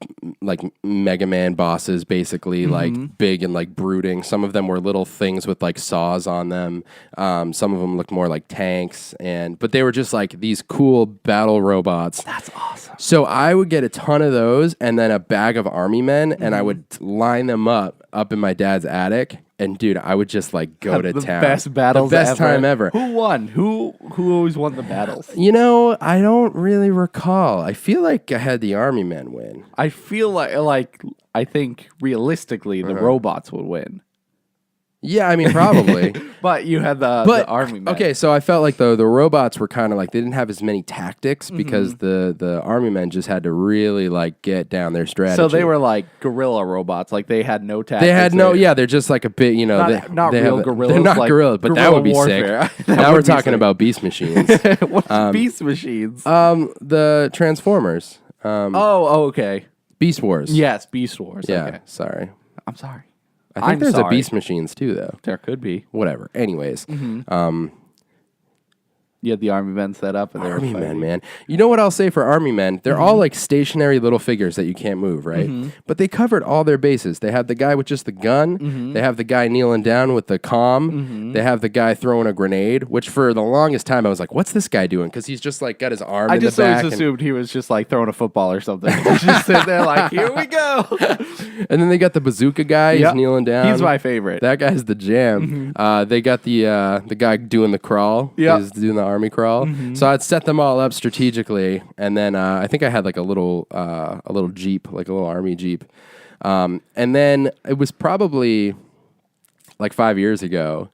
Mega Man bosses, basically, like big and like brooding. Some of them were little things with like saws on them. Some of them looked more like tanks, but they were just like these cool battle robots. That's awesome. So I would get a ton of those, and then a bag of army men, and I would line them up in my dad's attic. And dude, I would just like go to the town. Best battles the best ever. time ever. Who won? Who always won the battles? I don't really recall. I feel like I had the army men win. I feel like I think realistically the robots would win. Yeah, I mean, probably. But you had the army men. Okay, so I felt like the robots were kind of like, they didn't have as many tactics because the army men just had to really like get down their strategy. So they were like guerrilla robots. Like they had no tactics. They had they're just like a bit, not they real gorillas. They're not like gorillas, but that would be warfare. sick. Now we're talking about beast machines. What's beast machines? The Transformers. Okay. Beast Wars. Yes, Beast Wars. Yeah, Okay. sorry. I'm sorry. I think there's a Beast Machines too, though. There could be. Whatever. Anyways, You had the army men set up. And Army men, man. You know what I'll say for army men? They're all like stationary little figures that you can't move, right? But they covered all their bases. They had the guy with just the gun. They have the guy kneeling down with the comm. They have the guy throwing a grenade, which for the longest time I was like, what's this guy doing? Because he's just like got his arm in the back. I just always assumed he was just like throwing a football or something. He's just sitting there like, here we go. And then they got the bazooka guy. He's kneeling down. He's my favorite. That guy's the jam. They got the guy doing the crawl. Yep. He's doing the army crawl. So I'd set them all up strategically, and then I think I had like a little Jeep, like a little army Jeep. And then it was probably like 5 years ago,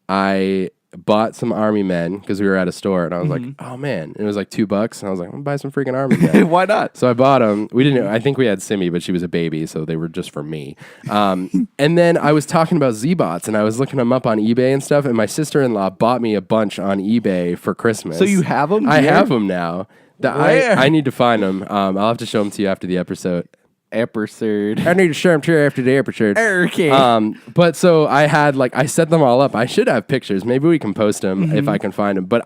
I bought some army men because we were at a store, and I was like, oh man, and it was like $2, and I was like, I'm gonna buy some freaking army men. Why not? So I bought them. We didn't. I think we had Simi, but she was a baby, so they were just for me. And then I was talking about Z-Bots, and I was looking them up on eBay and stuff. And my sister-in-law bought me a bunch on eBay for Christmas. So you have them? I have them now. I need to find them. I'll have to show them to you after the episode. Episode. I need to show them to you after the episode. Okay. But so I had I set them all up. I should have pictures. Maybe we can post them if I can find them. But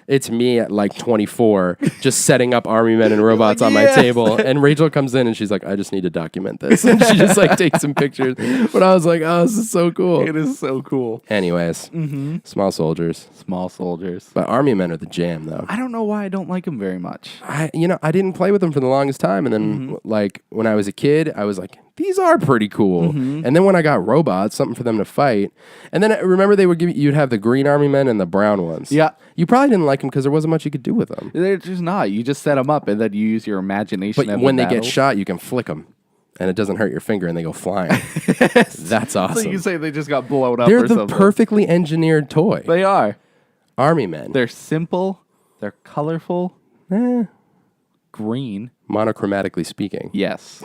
it's me at like 24 just setting up army men and robots on my table. And Rachel comes in and she's like, I just need to document this. And she just takes some pictures. But I was like, oh, this is so cool. It is so cool. Anyways, small soldiers. Small soldiers. But army men are the jam, though. I don't know why I don't like them very much. I didn't play with them for the longest time. And then when I was a kid, I was like, these are pretty cool. And then when I got robots, something for them to fight. And then remember you'd have the green army men and the brown ones. Yeah. You probably didn't like them because there wasn't much you could do with them. They're just not. You just set them up and then you use your imagination. But when they get shot, you can flick them. And it doesn't hurt your finger and they go flying. That's awesome. So you say they just got blown up They're or the something. perfectly engineered toy. They are. Army men. They're simple. They're colorful. Green. Monochromatically speaking. Yes.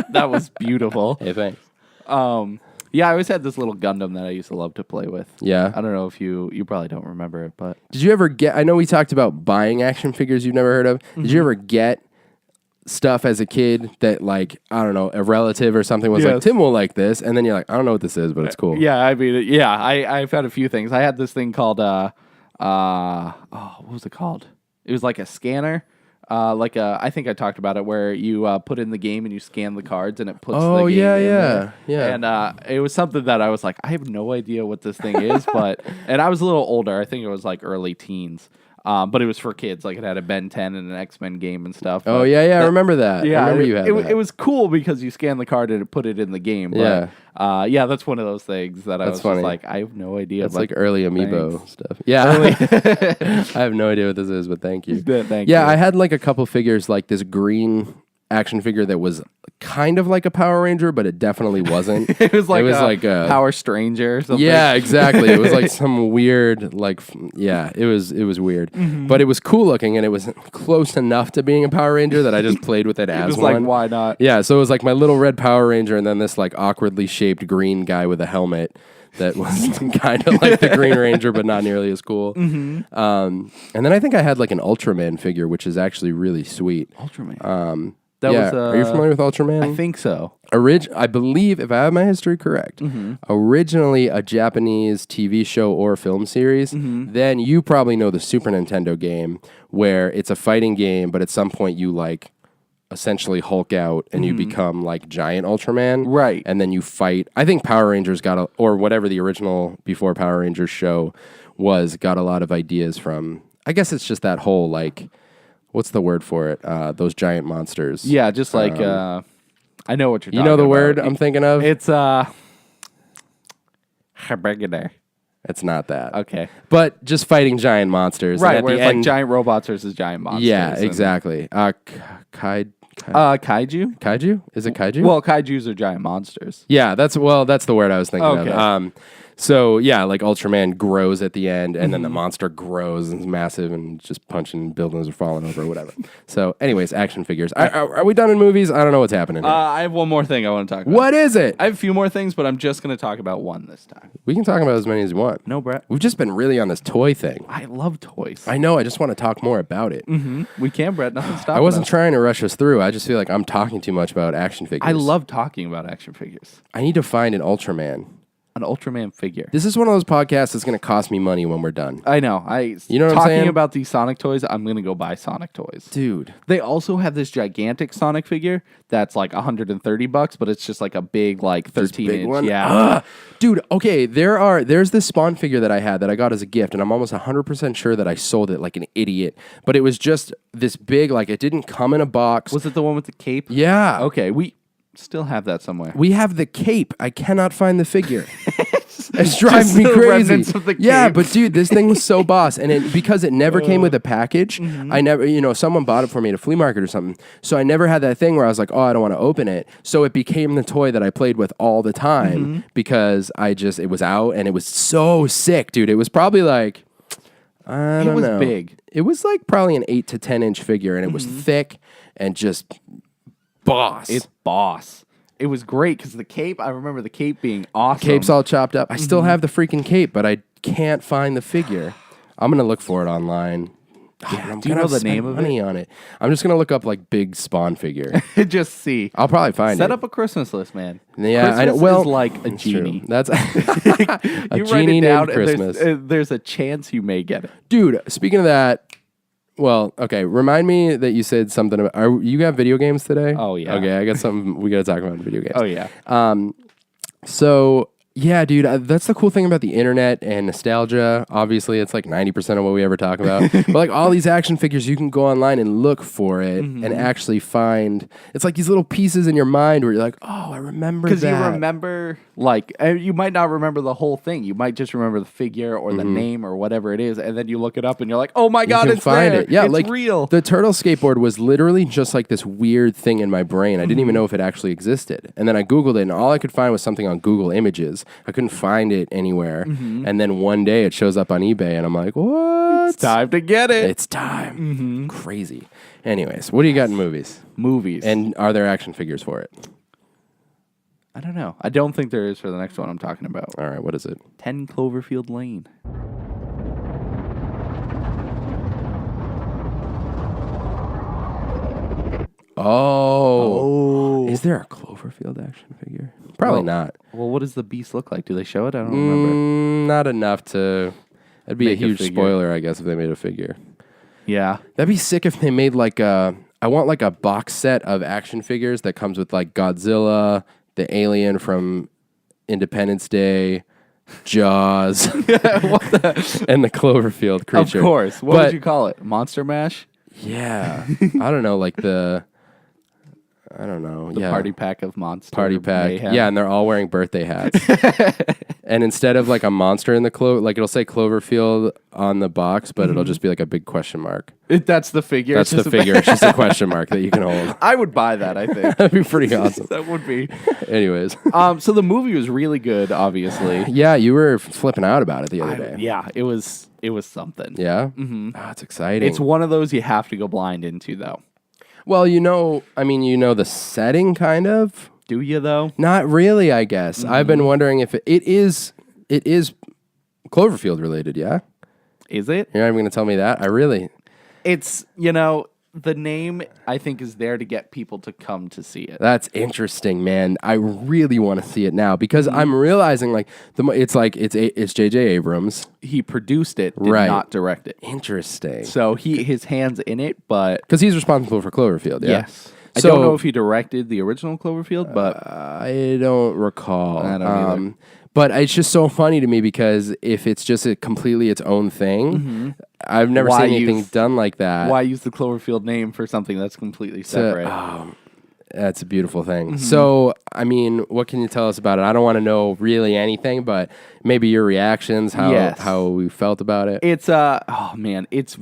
That was beautiful. Hey, thanks. Yeah, I always had this little Gundam that I used to love to play with. Yeah. I don't know if you probably don't remember it, but Did you ever get, I know we talked about buying action figures you've never heard of. Did you ever get stuff as a kid that I don't know, a relative or something was like, Tim will like this, and then you're like, I don't know what this is, but it's cool. Yeah, I mean, I've had a few things. I had this thing called, what was it called? It was like a scanner. I think I talked about it, where you put in the game and you scan the cards and it puts the game in there. And it was something that I was like, I have no idea what this thing is, and I was a little older. I think it was like early teens. But it was for kids. Like it had a Ben 10 and an X-Men game and stuff. Oh, yeah, I remember that. Yeah, I remember you had that. It was cool because you scanned the card and it put it in the game. But, yeah, that's one of those things that I was just like, I have no idea. It's like early Amiibo stuff. Yeah. I have no idea what this is, but thank you. Thank you. Yeah, I had like a couple figures, like this green action figure that was kind of like a Power Ranger, but it definitely wasn't. It was like a Power Stranger or something. Yeah, exactly. It was like some weird, it was weird. But it was cool looking, and it was close enough to being a Power Ranger that I just played with it as one. Like, why not? Yeah, so it was like my little red Power Ranger, and then this like awkwardly shaped green guy with a helmet that was kind of like the Green Ranger, but not nearly as cool. And then I think I had like an Ultraman figure, which is actually really sweet. Ultraman. Are you familiar with Ultraman? I think so. I believe, if I have my history correct, originally a Japanese TV show or film series. Then you probably know the Super Nintendo game, where it's a fighting game, but at some point you like essentially Hulk out and you become like giant Ultraman. Right. And then you fight. I think Power Rangers or whatever the original before Power Rangers show was, got a lot of ideas from, I guess it's just that whole like, what's the word for it? Those giant monsters. Yeah, just like, I know what you're talking about. You know the word I'm thinking of? It's, It's not that. Okay. But just fighting giant monsters. Right, and where it's like giant robots versus giant monsters. Yeah, exactly. Kaiju? Kaiju? Is it kaiju? Well, kaijus are giant monsters. Yeah, that's the word I was thinking of. So, yeah, like Ultraman grows at the end, and then the monster grows and is massive and just punching buildings are falling over or whatever. So, anyways, action figures. Are we done in movies? I don't know what's happening here. I have one more thing I want to talk about. What is it? I have a few more things, but I'm just going to talk about one this time. We can talk about as many as you want. No, Brett. We've just been really on this toy thing. I love toys. I know. I just want to talk more about it. We can, Brett. Nothing stopping I wasn't us. trying to rush us through. I just feel like I'm talking too much about action figures. I love talking about action figures. I need to find an Ultraman. An Ultraman figure. This is one of those podcasts that's going to cost me money when we're done. I know. You know what I'm saying? Talking about these Sonic toys, I'm going to go buy Sonic toys. Dude. They also have this gigantic Sonic figure that's like $130, but it's just like a big, like 13-inch. One? Yeah. Dude, okay, there's this Spawn figure that I had that I got as a gift, and I'm almost 100% sure that I sold it like an idiot. But it was just this big, like, it didn't come in a box. Was it the one with the cape? Yeah. Okay, we still have that somewhere. We have the cape. I cannot find the figure. It's driving me the crazy. remnants of the Yeah, cape. but dude, this thing was so boss, and because it never came with a package, I never, someone bought it for me at a flea market or something. So I never had that thing where I was like, oh, I don't want to open it. So it became the toy that I played with all the time because it was out and it was so sick, dude. It was probably like, I don't know. It was big. It was like probably an 8 to 10 inch figure, and it was thick and just boss. It's boss. It was great because the cape, I remember the cape being awesome. Cape's all chopped up. I still have the freaking cape, but I can't find the figure. I'm gonna look for it online. Do you know the name of money on it? I'm just gonna look up like big Spawn figure. Just see. I'll probably find it. Set up a Christmas list, man. Yeah, Christmas I know. Well, is like a it's true. genie. That's a You write genie it down, named and Christmas. there's a chance you may get it. Dude, speaking of that, well, okay. Remind me that you said something about. You got video games today? Oh, yeah. Okay, I got something. We got to talk about video games. Oh yeah. So yeah, dude, that's the cool thing about the internet and nostalgia. Obviously, it's like 90% of what we ever talk about. But like all these action figures, you can go online and look for it and actually find. It's like these little pieces in your mind where you're like, oh, I remember that. Because you remember, like, you might not remember the whole thing. You might just remember the figure or the name or whatever it is, and then you look it up and you're like, oh my god, you can it's find there. it. Yeah, it's like real. The turtle skateboard was literally just like this weird thing in my brain. I didn't even know if it actually existed. And then I Googled it, and all I could find was something on Google Images. I couldn't find it anywhere. And then one day it shows up on eBay, and I'm like, what? It's time to get it. It's time. Crazy. Anyways, what do you got in movies? Movies. And are there action figures for it? I don't know. I don't think there is for the next one I'm talking about. All right, what is it? 10 Cloverfield Lane. Oh. Is there a Cloverfield action figure? Probably not. Well, what does the beast look like? Do they show it? I don't remember. Not enough to... That'd be Make a a huge figure. spoiler, I guess, if they made a figure. Yeah. That'd be sick if they made like a... I want like a box set of action figures that comes with like Godzilla, the alien from Independence Day, Jaws, and the Cloverfield creature. Of course. What would you call it? Monster Mash? Yeah. I don't know, like the... I don't know. The party pack of monsters. Party pack. Mayhem. Yeah, and they're all wearing birthday hats. And instead of like a monster in the like it'll say Cloverfield on the box, but it'll just be like a big question mark. That's the figure. That's the figure. It's just a question mark that you can hold. I would buy that, I think. That'd be pretty awesome. That would be. Anyways. So the movie was really good, obviously. Yeah, you were flipping out about it the other day. Yeah, it was something. Yeah? Mm-hmm. Oh, it's exciting. It's one of those you have to go blind into, though. Well, the setting kind of. Do you, though? Not really, I guess. I've been wondering if it is Cloverfield related, yeah? Is it? You're not even going to tell me that? It's, the name, I think, is there to get people to come to see it. That's interesting, man. I really want to see it now because I'm realizing it's J.J. Abrams. He produced it, did Right. not direct it. Interesting. So his hand's in it, but Because he's responsible for Cloverfield, yeah? yes. I don't know if he directed the original Cloverfield, but I don't recall. I don't either. But it's just so funny to me because if it's just completely its own thing, I've never Why seen anything use- done like that. why use the Cloverfield name for something that's completely separate? That's a beautiful thing. So, what can you tell us about it? I don't want to know really anything, but maybe your reactions, how we felt about it. It's it's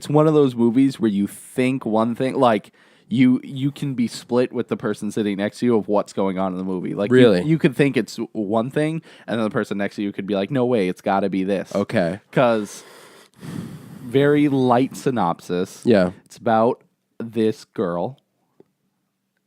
one of those movies where you think one thing, like you can be split with the person sitting next to you of what's going on in the movie. Like Really? you could think it's one thing, and then the person next to you could be like, no way, it's got to be this. Okay. Because very light synopsis. Yeah. It's about this girl.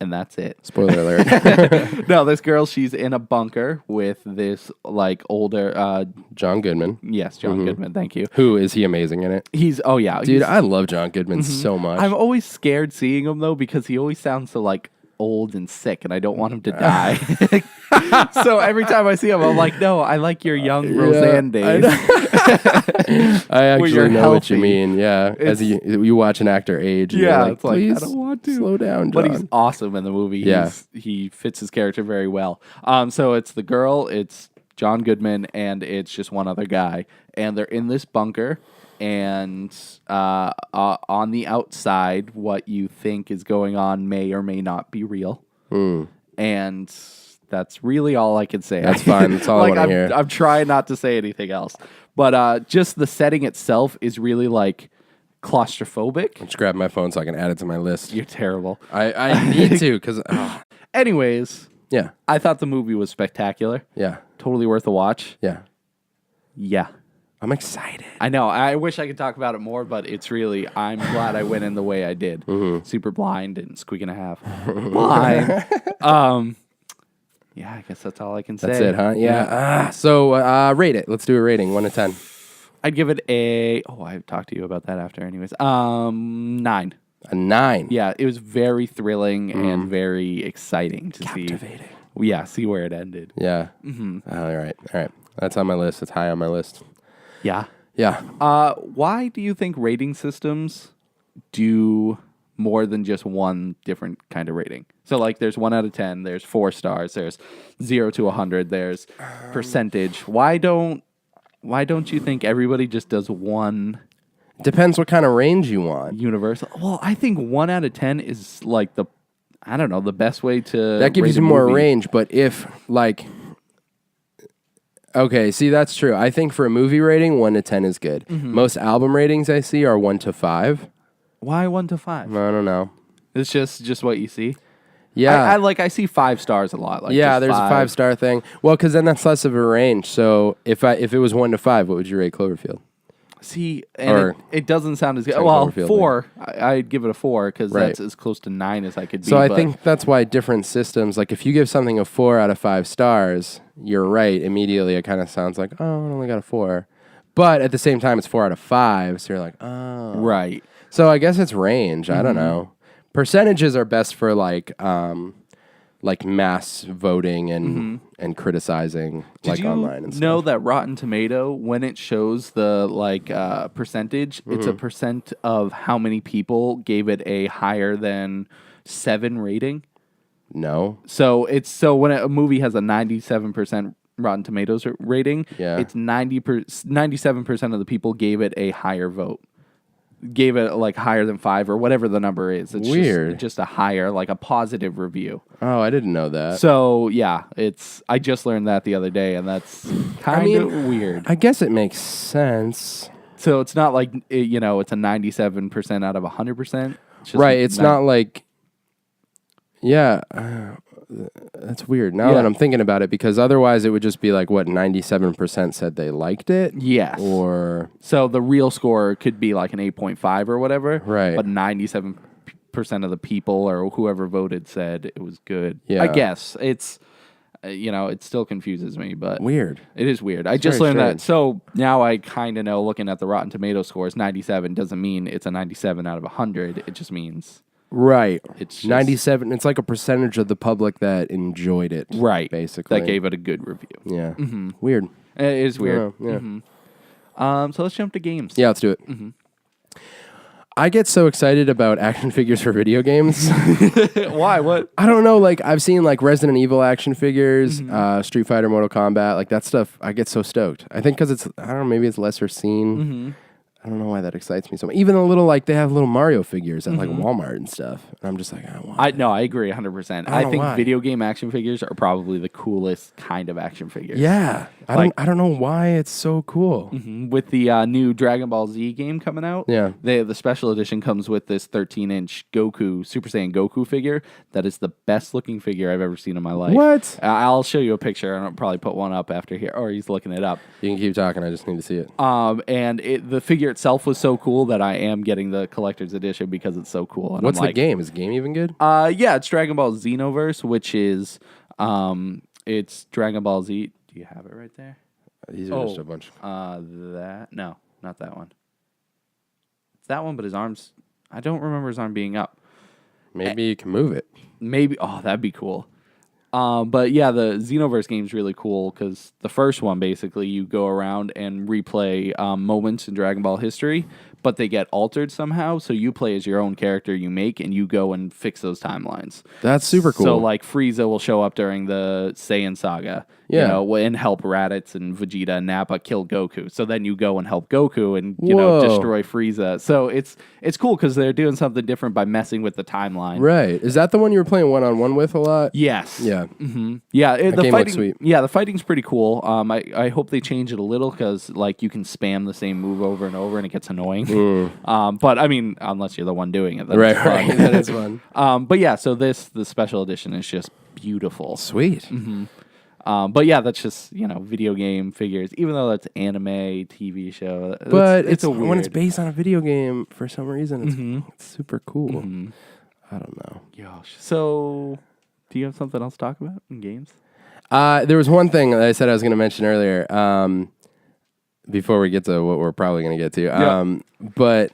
And that's it. Spoiler alert. No, this girl, she's in a bunker with this older John Goodman. yes, John Goodman, thank you. Who is he amazing in it? Dude, Dude, I love John Goodman so much. I'm always scared seeing him though because he always sounds so old and sick, and I don't want him to die. So every time I see him, I'm like, no, I like your young Roseanne days. I actually you're know what you healthy. mean. Yeah, as you watch an actor age, and you're like, it's like, please I don't want to. slow down, John. But he's awesome in the movie. Yeah. He fits his character very well. So it's the girl, it's John Goodman, and it's just one other guy. And they're in this bunker, and on the outside, what you think is going on may or may not be real. And that's really all I can say. That's fine. That's all I want to hear. I'm trying not to say anything else. But just the setting itself is really like claustrophobic. Just grab my phone so I can add it to my list. You're terrible. I need to because Anyways, yeah, I thought the movie was spectacular. yeah, Totally worth a watch. yeah. Yeah. I'm excited. I know. I wish I could talk about it more, but it's really, I'm glad I went in the way I did. Super blind and squeak and a half. Blind. Yeah, I guess that's all I can say. That's it, huh? Yeah. So rate it. Let's do a rating, 1 to 10. I'd give it I talked to you about that after anyways. 9. A 9. Yeah, it was very thrilling and very exciting to Captivating. see where it ended. Yeah. All right. That's on my list. It's high on my list. Yeah. Yeah. Why do you think rating systems do more than just one different kind of rating? So, like, there's 1 out of 10, there's 4 stars, there's 0 to 100, there's percentage. Why don't you think everybody just does one Depends what kind of range you want. universal? Well, I think 1 out of 10 is like the best way to. That gives rate you a more movie. range, but if, like... Okay, see, that's true. I think for a movie rating, 1 to 10 is good. Most album ratings I see are 1 to 5. Why 1 to 5? I don't know. It's just what you see. Yeah. I see 5 stars a lot. Like Yeah, just there's a 5-star thing. Well, because then that's less of a range. So if it was 1 to 5, what would you rate Cloverfield? See, and it doesn't sound as good. Sorry, Well, Cloverfield 4. I'd give it a 4 because Right. that's as close to 9 as I could be. So I but think that's why different systems, like if you give something a 4 out of 5 stars, you're right. Immediately, it kind of sounds like, oh, it only got a 4. But at the same time, it's 4 out of 5. So you're like, oh. right. So I guess it's range. I don't know. Percentages are best for like mass voting and criticizing Did you online and stuff. know that Rotten Tomato, when it shows the percentage, it's a percent of how many people gave it a higher than 7 rating? No. So when a movie has a 97% Rotten Tomatoes rating, Yeah. it's 97% of the people gave it a higher vote. Gave it like higher than 5 or whatever the number is. It's Weird. just a higher, like a positive review. Oh, I didn't know that. So yeah, I just learned that the other day, and that's kind of weird. I guess it makes sense. So it's not like it's a 97% out of 100%. Right. It's not like, yeah, that's weird. Now that I'm thinking about it, because otherwise it would just be like, what, 97% said they liked it? Yes. Or, So the real score could be like an 8.5 or whatever. Right. But 97% of the people or whoever voted said it was good. Yeah. I guess it's, it still confuses me, but weird. it is weird. I just very learned strange. that. So now I kind of know, looking at the Rotten Tomato scores, 97 doesn't mean it's a 97 out of 100. It just means Right. it's just, 97. It's like a percentage of the public that enjoyed it. right, Basically. that gave it a good review. Yeah. Weird. It is weird. Yeah. So let's jump to games. Yeah, let's do it. I get so excited about action figures for video games. Why? What? I don't know. Like, I've seen like Resident Evil action figures, Street Fighter, Mortal Kombat, like that stuff. I get so stoked. I think because it's, I don't know, maybe it's lesser seen. I don't know why that excites me so much. Even the little, like, they have little Mario figures at like Walmart and stuff. And I'm just like, I want it. I agree 100%. I I don't think know why. video game action figures are probably the coolest kind of action figures. Yeah. Like- I don't know why it's so cool. With the new Dragon Ball Z game coming out, Yeah. the special edition comes with this 13-inch Goku, Super Saiyan Goku figure. That is the best looking figure I've ever seen in my life. What? I'll show you a picture, and I'll probably put one up after here, or he's looking it up. You can keep talking. I just need to see it. And the figure itself was so cool that I am getting the collector's edition because it's so cool. And What's I'm the like, game? Is the game even good? Yeah, it's Dragon Ball Xenoverse, which is it's Dragon Ball Z. Do you have it right there? These are just a bunch. No, not that one. It's that one, but his arms. I don't remember his arm being up. Maybe you can move it. Maybe. Oh, that'd be cool. But yeah, the Xenoverse game's really cool because the first one, basically, you go around and replay moments in Dragon Ball history, but they get altered somehow. So you play as your own character you make, and you go and fix those timelines. That's super cool. So, like, Frieza will show up during the Saiyan saga, Yeah. you know, and help Raditz and Vegeta and Nappa kill Goku. So then you go and help Goku and, you know, Whoa. destroy Frieza. So it's cool because they're doing something different by messing with the timeline. Right. Is that the one you were playing one-on-one with a lot? Yes. Yeah. Yeah, the game looks fighting. sweet. Yeah, the fighting's pretty cool. I hope they change it a little because like you can spam the same move over and over and it gets annoying. But I mean, unless you're the one doing it, then Right, it's fun. right. That is fun. But yeah, so the special edition is just beautiful. Sweet. But yeah, that's just, you know, video game figures. Even though that's anime, TV show, But it's a when it's weird. based on a video game, for some reason, it's super cool. I don't know. Gosh. So, do you have something else to talk about in games? There was one thing that I said I was going to mention earlier before we get to what we're probably going to get to. But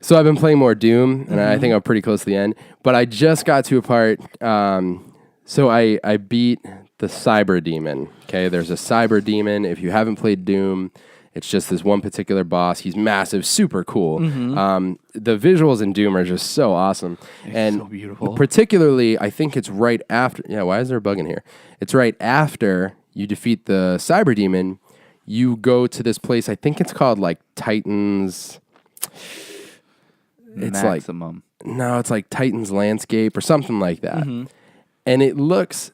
so I've been playing more Doom, and I think I'm pretty close to the end. But I just got to a part. So I beat the Cyber Demon. Okay, there's a Cyber Demon. If you haven't played Doom, it's just this one particular boss. He's massive, super cool. The visuals in Doom are just so awesome. And so beautiful. Particularly, I think it's right after. Yeah, why is there a bug in here? It's right after you defeat the Cyber Demon. You go to this place. I think it's called like Titan's. It's Maximum. it's like Titan's Landscape or something like that. And it looks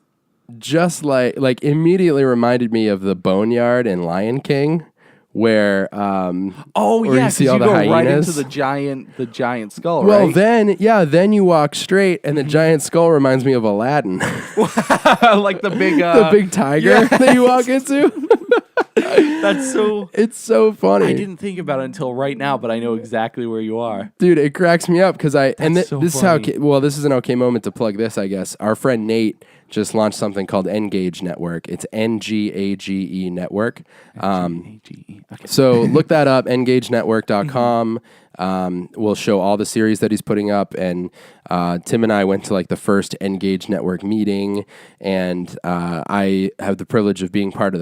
just like immediately reminded me of the Boneyard in Lion King, where Oh where yeah, you see 'cause all you the go right hyenas. into the giant skull, well, right? then you walk straight, and the giant skull reminds me of Aladdin, Like the big the big tiger that you walk into. That's so. It's so funny. I didn't think about it until right now, but I know exactly where you are. Dude, it cracks me up because so this is funny. this is an okay moment to plug this, I guess. Our friend Nate just launched something called Engage Network. It's NGAGE Network. AGE. Okay. So look that up, engagenetwork.com. We'll show all the series that he's putting up, and Tim and I went to like the first Engage Network meeting, and I have the privilege of being part of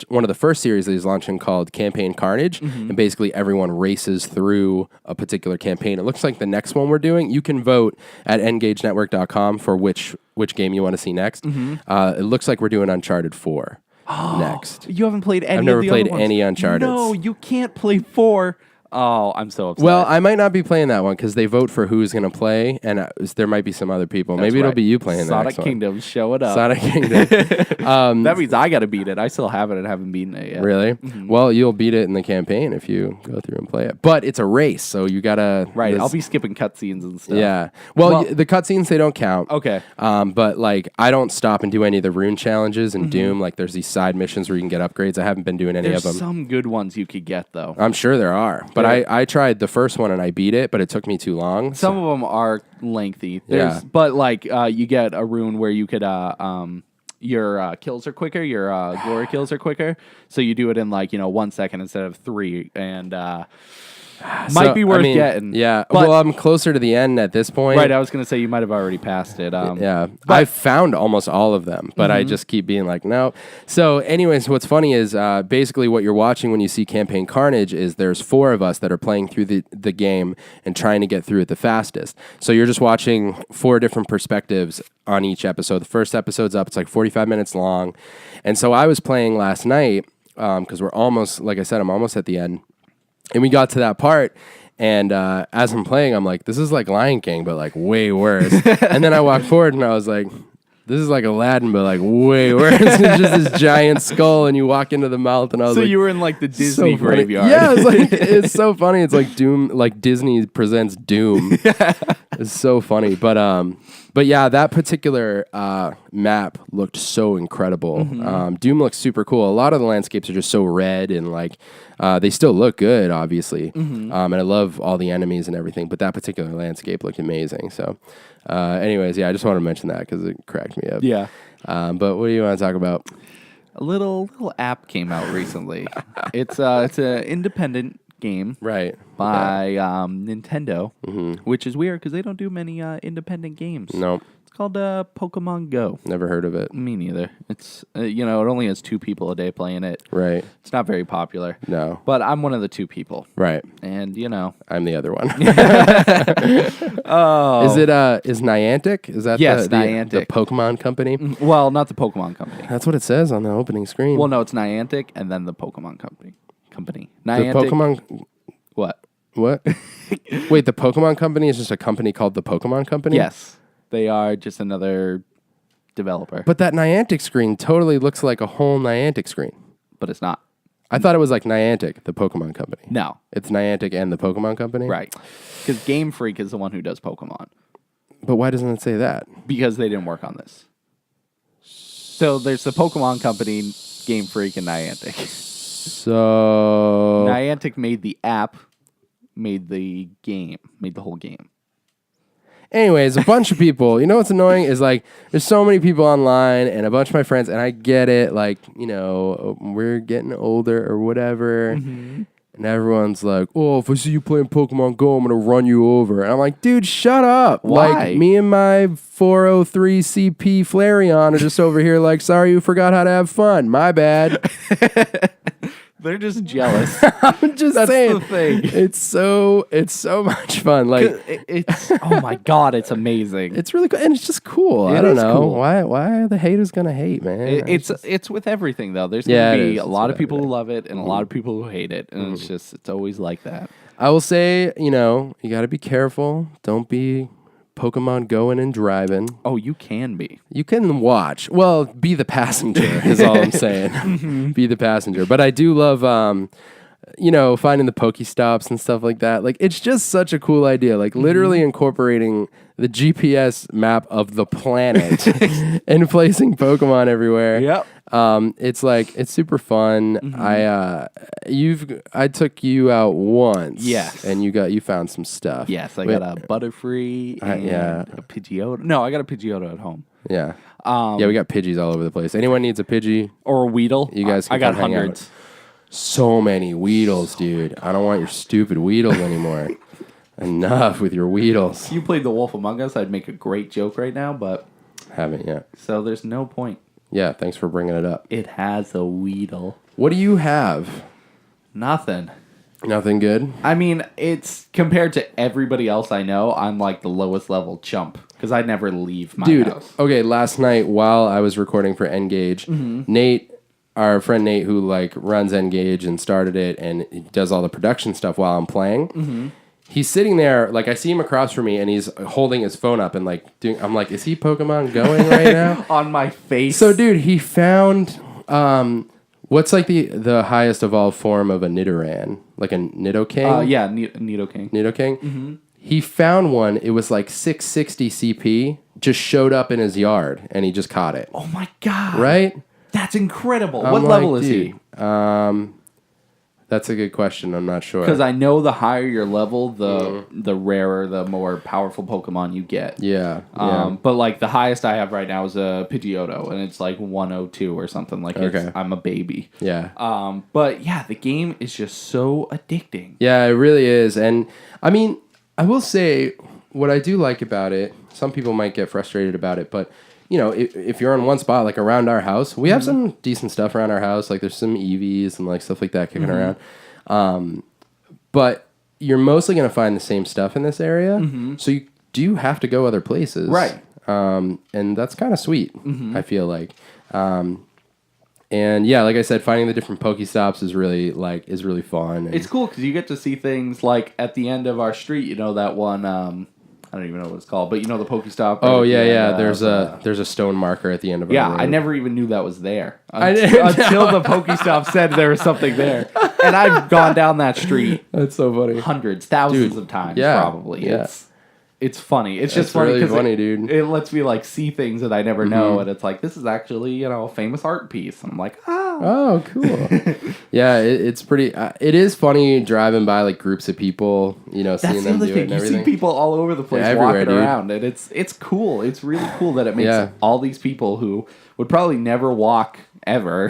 one of the first series that he's launching called Campaign Carnage, and basically everyone races through a particular campaign. It looks like the next one we're doing, you can vote at engagenetwork.com for which game you want to see next. It looks like we're doing Uncharted 4 next. You haven't played any. I've never of the played other ones. any Uncharted. No, you can't play 4. Oh, I'm so upset. Well, I might not be playing that one because they vote for who's going to play, and there might be some other people. Maybe it'll be you playing the next Sonic Kingdom. Show it one. up. Sonic Kingdom. That means I got to beat it. I still have it and haven't beaten it yet. Really? Well, you'll beat it in the campaign if you go through and play it. But it's a race, so you got to... Right, I'll be skipping cutscenes and stuff. Yeah. Well, the cutscenes, they don't count. Okay. But, like, I don't stop and do any of the rune challenges in Doom. Like, there's these side missions where you can get upgrades. I haven't been doing any There's of them. some good ones you could get, though. I'm sure there are. But I tried the first one and I beat it, but it took me too long. Some of them are lengthy. Yeah. But, like, you get a rune where you could... your kills are quicker, your glory kills are quicker. So you do it in, like, 1 second instead of 3. And... might be worth getting. Yeah. But, Well, I'm closer to the end at this point. right, I was going to say you might have already passed it. Yeah. I've found almost all of them, but I just keep being like, no. So anyways, what's funny is basically what you're watching when you see Campaign Carnage is there's 4 of us that are playing through the game and trying to get through it the fastest. So you're just watching 4 different perspectives on each episode. The first episode's up. It's like 45 minutes long. And so I was playing last night because we're almost, like I said, I'm almost at the end. And we got to that part, and as I'm playing, I'm like, this is like Lion King, but like way worse. And then I walked forward, and I was like, this is like Aladdin, but like way worse. It's just this giant skull, and you walk into the mouth, and I was so like... you were in, like, the Disney so funny. graveyard. Yeah, it's like it's so funny. It's like Doom, like Disney presents Doom. It's so funny. But yeah, that particular map looked so incredible. Doom looks super cool. A lot of the landscapes are just so red and like they still look good, obviously. And I love all the enemies and everything. But that particular landscape looked amazing. So, anyways, yeah, I just wanted to mention that because it cracked me up. Yeah. But what do you want to talk about? A little app came out recently. It's an independent game Right. by Nintendo, which is weird because they don't do many independent games. Nope. It's called Pokemon Go. Never heard of it. Me neither. It's it only has 2 people a day playing it. Right. It's not very popular. No. But I'm one of the 2 people. Right. And I'm the other one. Oh. Is Niantic? Is that Yes, the Niantic. Pokemon company? Well, not the Pokemon Company. That's what it says on the opening screen. Well, no, it's Niantic and then the Pokemon Company. the Niantic. Pokemon. What? What? Wait, the Pokemon Company is just a company called the Pokemon Company? Yes. They are just another developer. But that Niantic screen totally looks like a whole Niantic screen. But it's not. I thought it was like Niantic, the Pokemon Company. No. It's Niantic and the Pokemon Company? Right. Because Game Freak is the one who does Pokemon. But why doesn't it say that? Because they didn't work on this. So there's the Pokemon Company, Game Freak, and Niantic. So... Niantic made the app, made the whole game. Anyways, a bunch of people. You know what's annoying is like there's so many people online and a bunch of my friends, and I get it. Like, we're getting older or whatever. Mm-hmm. And everyone's like, oh, if I see you playing Pokemon Go, I'm going to run you over. And I'm like, dude, shut up. Why? Like, me and my 403 CP Flareon are just over here like, sorry you forgot how to have fun. My bad. They're just jealous. I'm just saying. The thing. It's so much fun. Like, It's oh my god, it's amazing. it's really cool. And it's just cool. It I don't is know. cool. Why are the haters going to hate, man? It's with everything though. There's Yeah, gonna it be is. a It's lot with of people who everything. love it and a lot of people who hate it, and it's always like that. I will say, you got to be careful. Don't be Pokemon going and driving. Oh, you can be. You can watch. Well, be the passenger is all I'm saying. Be the passenger. But I do love, finding the Pokestops and stuff like that. Like, it's just such a cool idea. Like, literally incorporating the GPS map of the planet and placing Pokemon everywhere. Yep. It's super fun. I took you out once. Yes. And you found some stuff. Yes, I got a Butterfree and yeah. a Pidgeotto. No, I got a Pidgeotto at home. Yeah. We got Pidgeys all over the place. Anyone needs a Pidgey? Or a Weedle. You guys can I got come hang out. hundreds. So many Weedles, dude. I don't want your stupid Weedles anymore. Enough with your Weedles. If you played The Wolf Among Us, I'd make a great joke right now, but Haven't yet. so there's no point. Yeah, thanks for bringing it up. It has a Weedle. What do you have? Nothing. Nothing good? I mean, it's compared to everybody else I know, I'm like the lowest level chump because I never leave my house. Okay, last night while I was recording for Engage, Nate, our friend Nate, who like runs Engage and started it and he does all the production stuff while I'm playing, he's sitting there, like I see him across from me and he's holding his phone up and like doing, I'm like, is he Pokemon going right now? On my face. So dude, he found, what's like the highest evolved form of a Nidoran? Like a Nidoking? Yeah, Nidoking. Nidoking? He found one. It was like 660 CP. Just showed up in his yard, and he just caught it. Oh my god! Right? That's incredible. I'm What like, level is he? dude, that's a good question. I'm not sure. Because I know the higher your level, the rarer, the more powerful Pokemon you get. Yeah. But like the highest I have right now is a Pidgeotto, and it's like 102 or something. Like I'm a baby. Yeah. But yeah, the game is just so addicting. Yeah, it really is. And I mean, I will say what I do like about it. Some people might get frustrated about it, but if you're in one spot, like around our house, we have some decent stuff around our house. Like there's some EVs and like stuff like that kicking around. But you're mostly going to find the same stuff in this area. So you do have to go other places. Right. And that's kind of sweet, I feel like. And yeah, like I said, finding the different Pokestops is really fun. And It's cool because you get to see things like at the end of our street, that one, I don't even know what it's called, but the Pokestop. Oh right yeah, at the end, yeah. There's a stone marker at the end of Yeah, our road. I never even knew that was there I didn't until the Pokestop said there was something there. And I've gone down that street That's so funny. hundreds, thousands of times, yeah, probably. yeah. It's funny. It's just It's funny really because funny, dude. it lets me like see things that I never know, and it's like this is actually a famous art piece, and I'm like, Oh, cool. Yeah, it's pretty. It is funny driving by like groups of people, That's seeing the them other do it thing. and You everything. see people all over the place everywhere, walking dude. around, and it's cool. It's really cool that it makes Yeah. all these people who would probably never walk ever.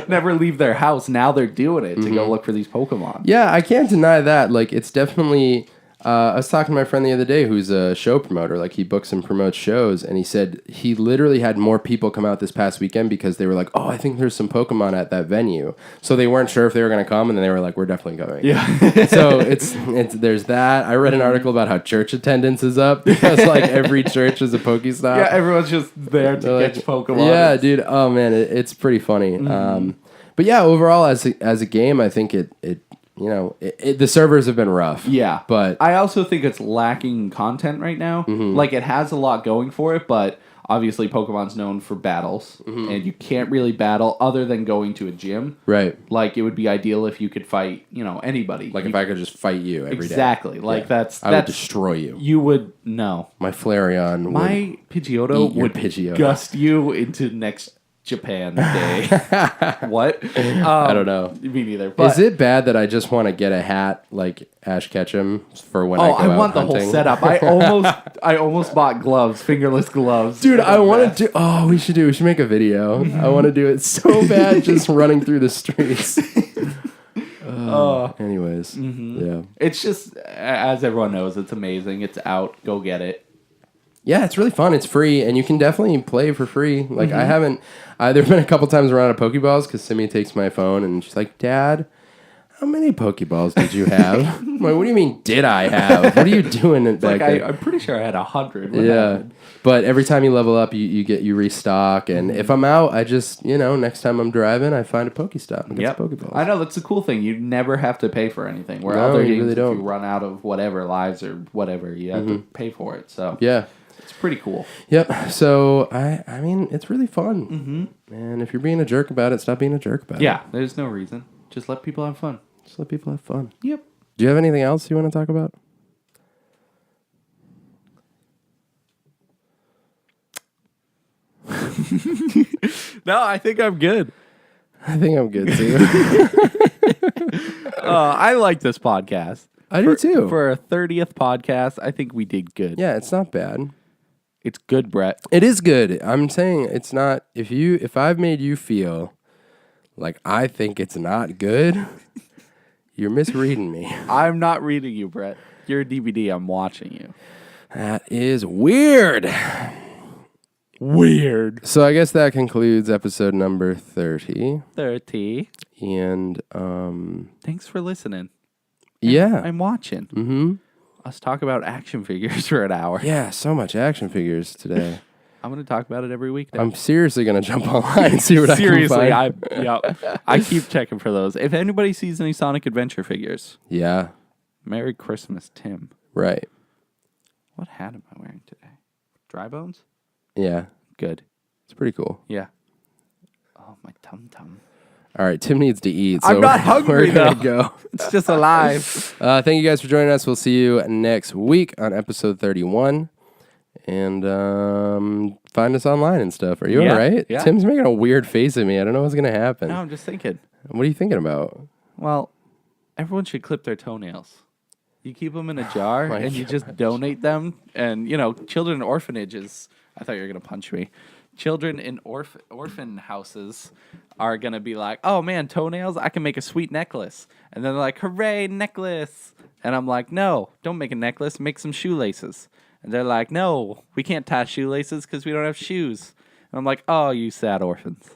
Never leave their house. Now they're doing it to go look for these Pokemon. Yeah, I can't deny that. Like, it's definitely. I was talking to my friend the other day who's a show promoter. Like, he books and promotes shows, and he said he literally had more people come out this past weekend because they were like, oh, I think there's some Pokemon at that venue. So they weren't sure if they were going to come, and then they were like, we're definitely going. Yeah. So it's there's that. I read an article about how church attendance is up because, like, every church is a Pokestop. Yeah, everyone's just there to They're catch like, Pokemon. Yeah, dude. Oh, man, it's pretty funny. But yeah, overall, as a game, I think it the servers have been rough. Yeah. But I also think it's lacking content right now. Like, it has a lot going for it, but obviously Pokemon's known for battles, and you can't really battle other than going to a gym. Right. Like, it would be ideal if you could fight, anybody. Like, if I could just fight you every day. Exactly. Like, I would destroy you. You would, no. My Flareon My Pidgeotto eat your would Pidgeotto. gust you into next Japan day. What? I don't know. Me neither. But Is it bad that I just want to get a hat like Ash Ketchum for when I go out want hunting? the whole setup. I almost bought gloves, fingerless gloves. Dude, I want to do... Oh, we should make a video. I want to do it so bad just running through the streets. Anyways, yeah. It's just, as everyone knows, it's amazing. It's out. Go get it. Yeah, it's really fun. It's free, and you can definitely play for free. Like, I haven't... there've been a couple times around at Pokeballs, because Simi takes my phone, and she's like, Dad, how many Pokeballs did you have? I'm like, what do you mean, did I have? What are you doing back there? I'm pretty sure I had 100. Yeah, but every time you level up, you restock, and if I'm out, I just, next time I'm driving, I find a Pokestop and get some Pokeballs. I know, that's a cool thing. You never have to pay for anything. Where No, other you games, really don't. if you run out of whatever lives or whatever, you have to pay for it. So Yeah. it's pretty cool. Yep. So, I mean, it's really fun. And if you're being a jerk about it, stop being a jerk about it. Yeah, there's no reason. Just let people have fun. Just let people have fun. Yep. Do you have anything else you want to talk about? No, I think I'm good. I think I'm good, too. I like this podcast. I do, too. For a 30th podcast, I think we did good. Yeah, it's not bad. It's good, Brett. It is good. I'm saying it's not... If I've made you feel like I think it's not good, you're misreading me. I'm not reading you, Brett. You're a DVD. I'm watching you. That is weird. Weird. So I guess that concludes episode number 30. 30. And, Thanks for listening. yeah. I'm watching. Mm-hmm. Us talk about action figures for an hour. Yeah, so much action figures today. I'm going to talk about it every week now. I'm seriously going to jump online and see what Seriously, I can find. I keep checking for those. If anybody sees any Sonic Adventure figures, Yeah, Merry Christmas, Tim. right. What hat am I wearing today? Dry bones? Yeah, Good. it's pretty cool. Yeah. Oh, my tum-tum. All right, Tim needs to eat. So I'm not hungry, we're gonna though. go. It's just alive. Thank you guys for joining us. We'll see you next week on episode 31. And find us online and stuff. Are you Yeah, all right? yeah. Tim's making a weird face at me. I don't know what's going to happen. No, I'm just thinking. What are you thinking about? Well, everyone should clip their toenails. You keep them in a jar My and you just donate them. And, children in orphanages. I thought you were going to punch me. Children in orphan houses are going to be like, oh, man, toenails? I can make a sweet necklace. And then they're like, hooray, necklace. And I'm like, no, don't make a necklace. Make some shoelaces. And they're like, no, we can't tie shoelaces because we don't have shoes. And I'm like, oh, you sad orphans.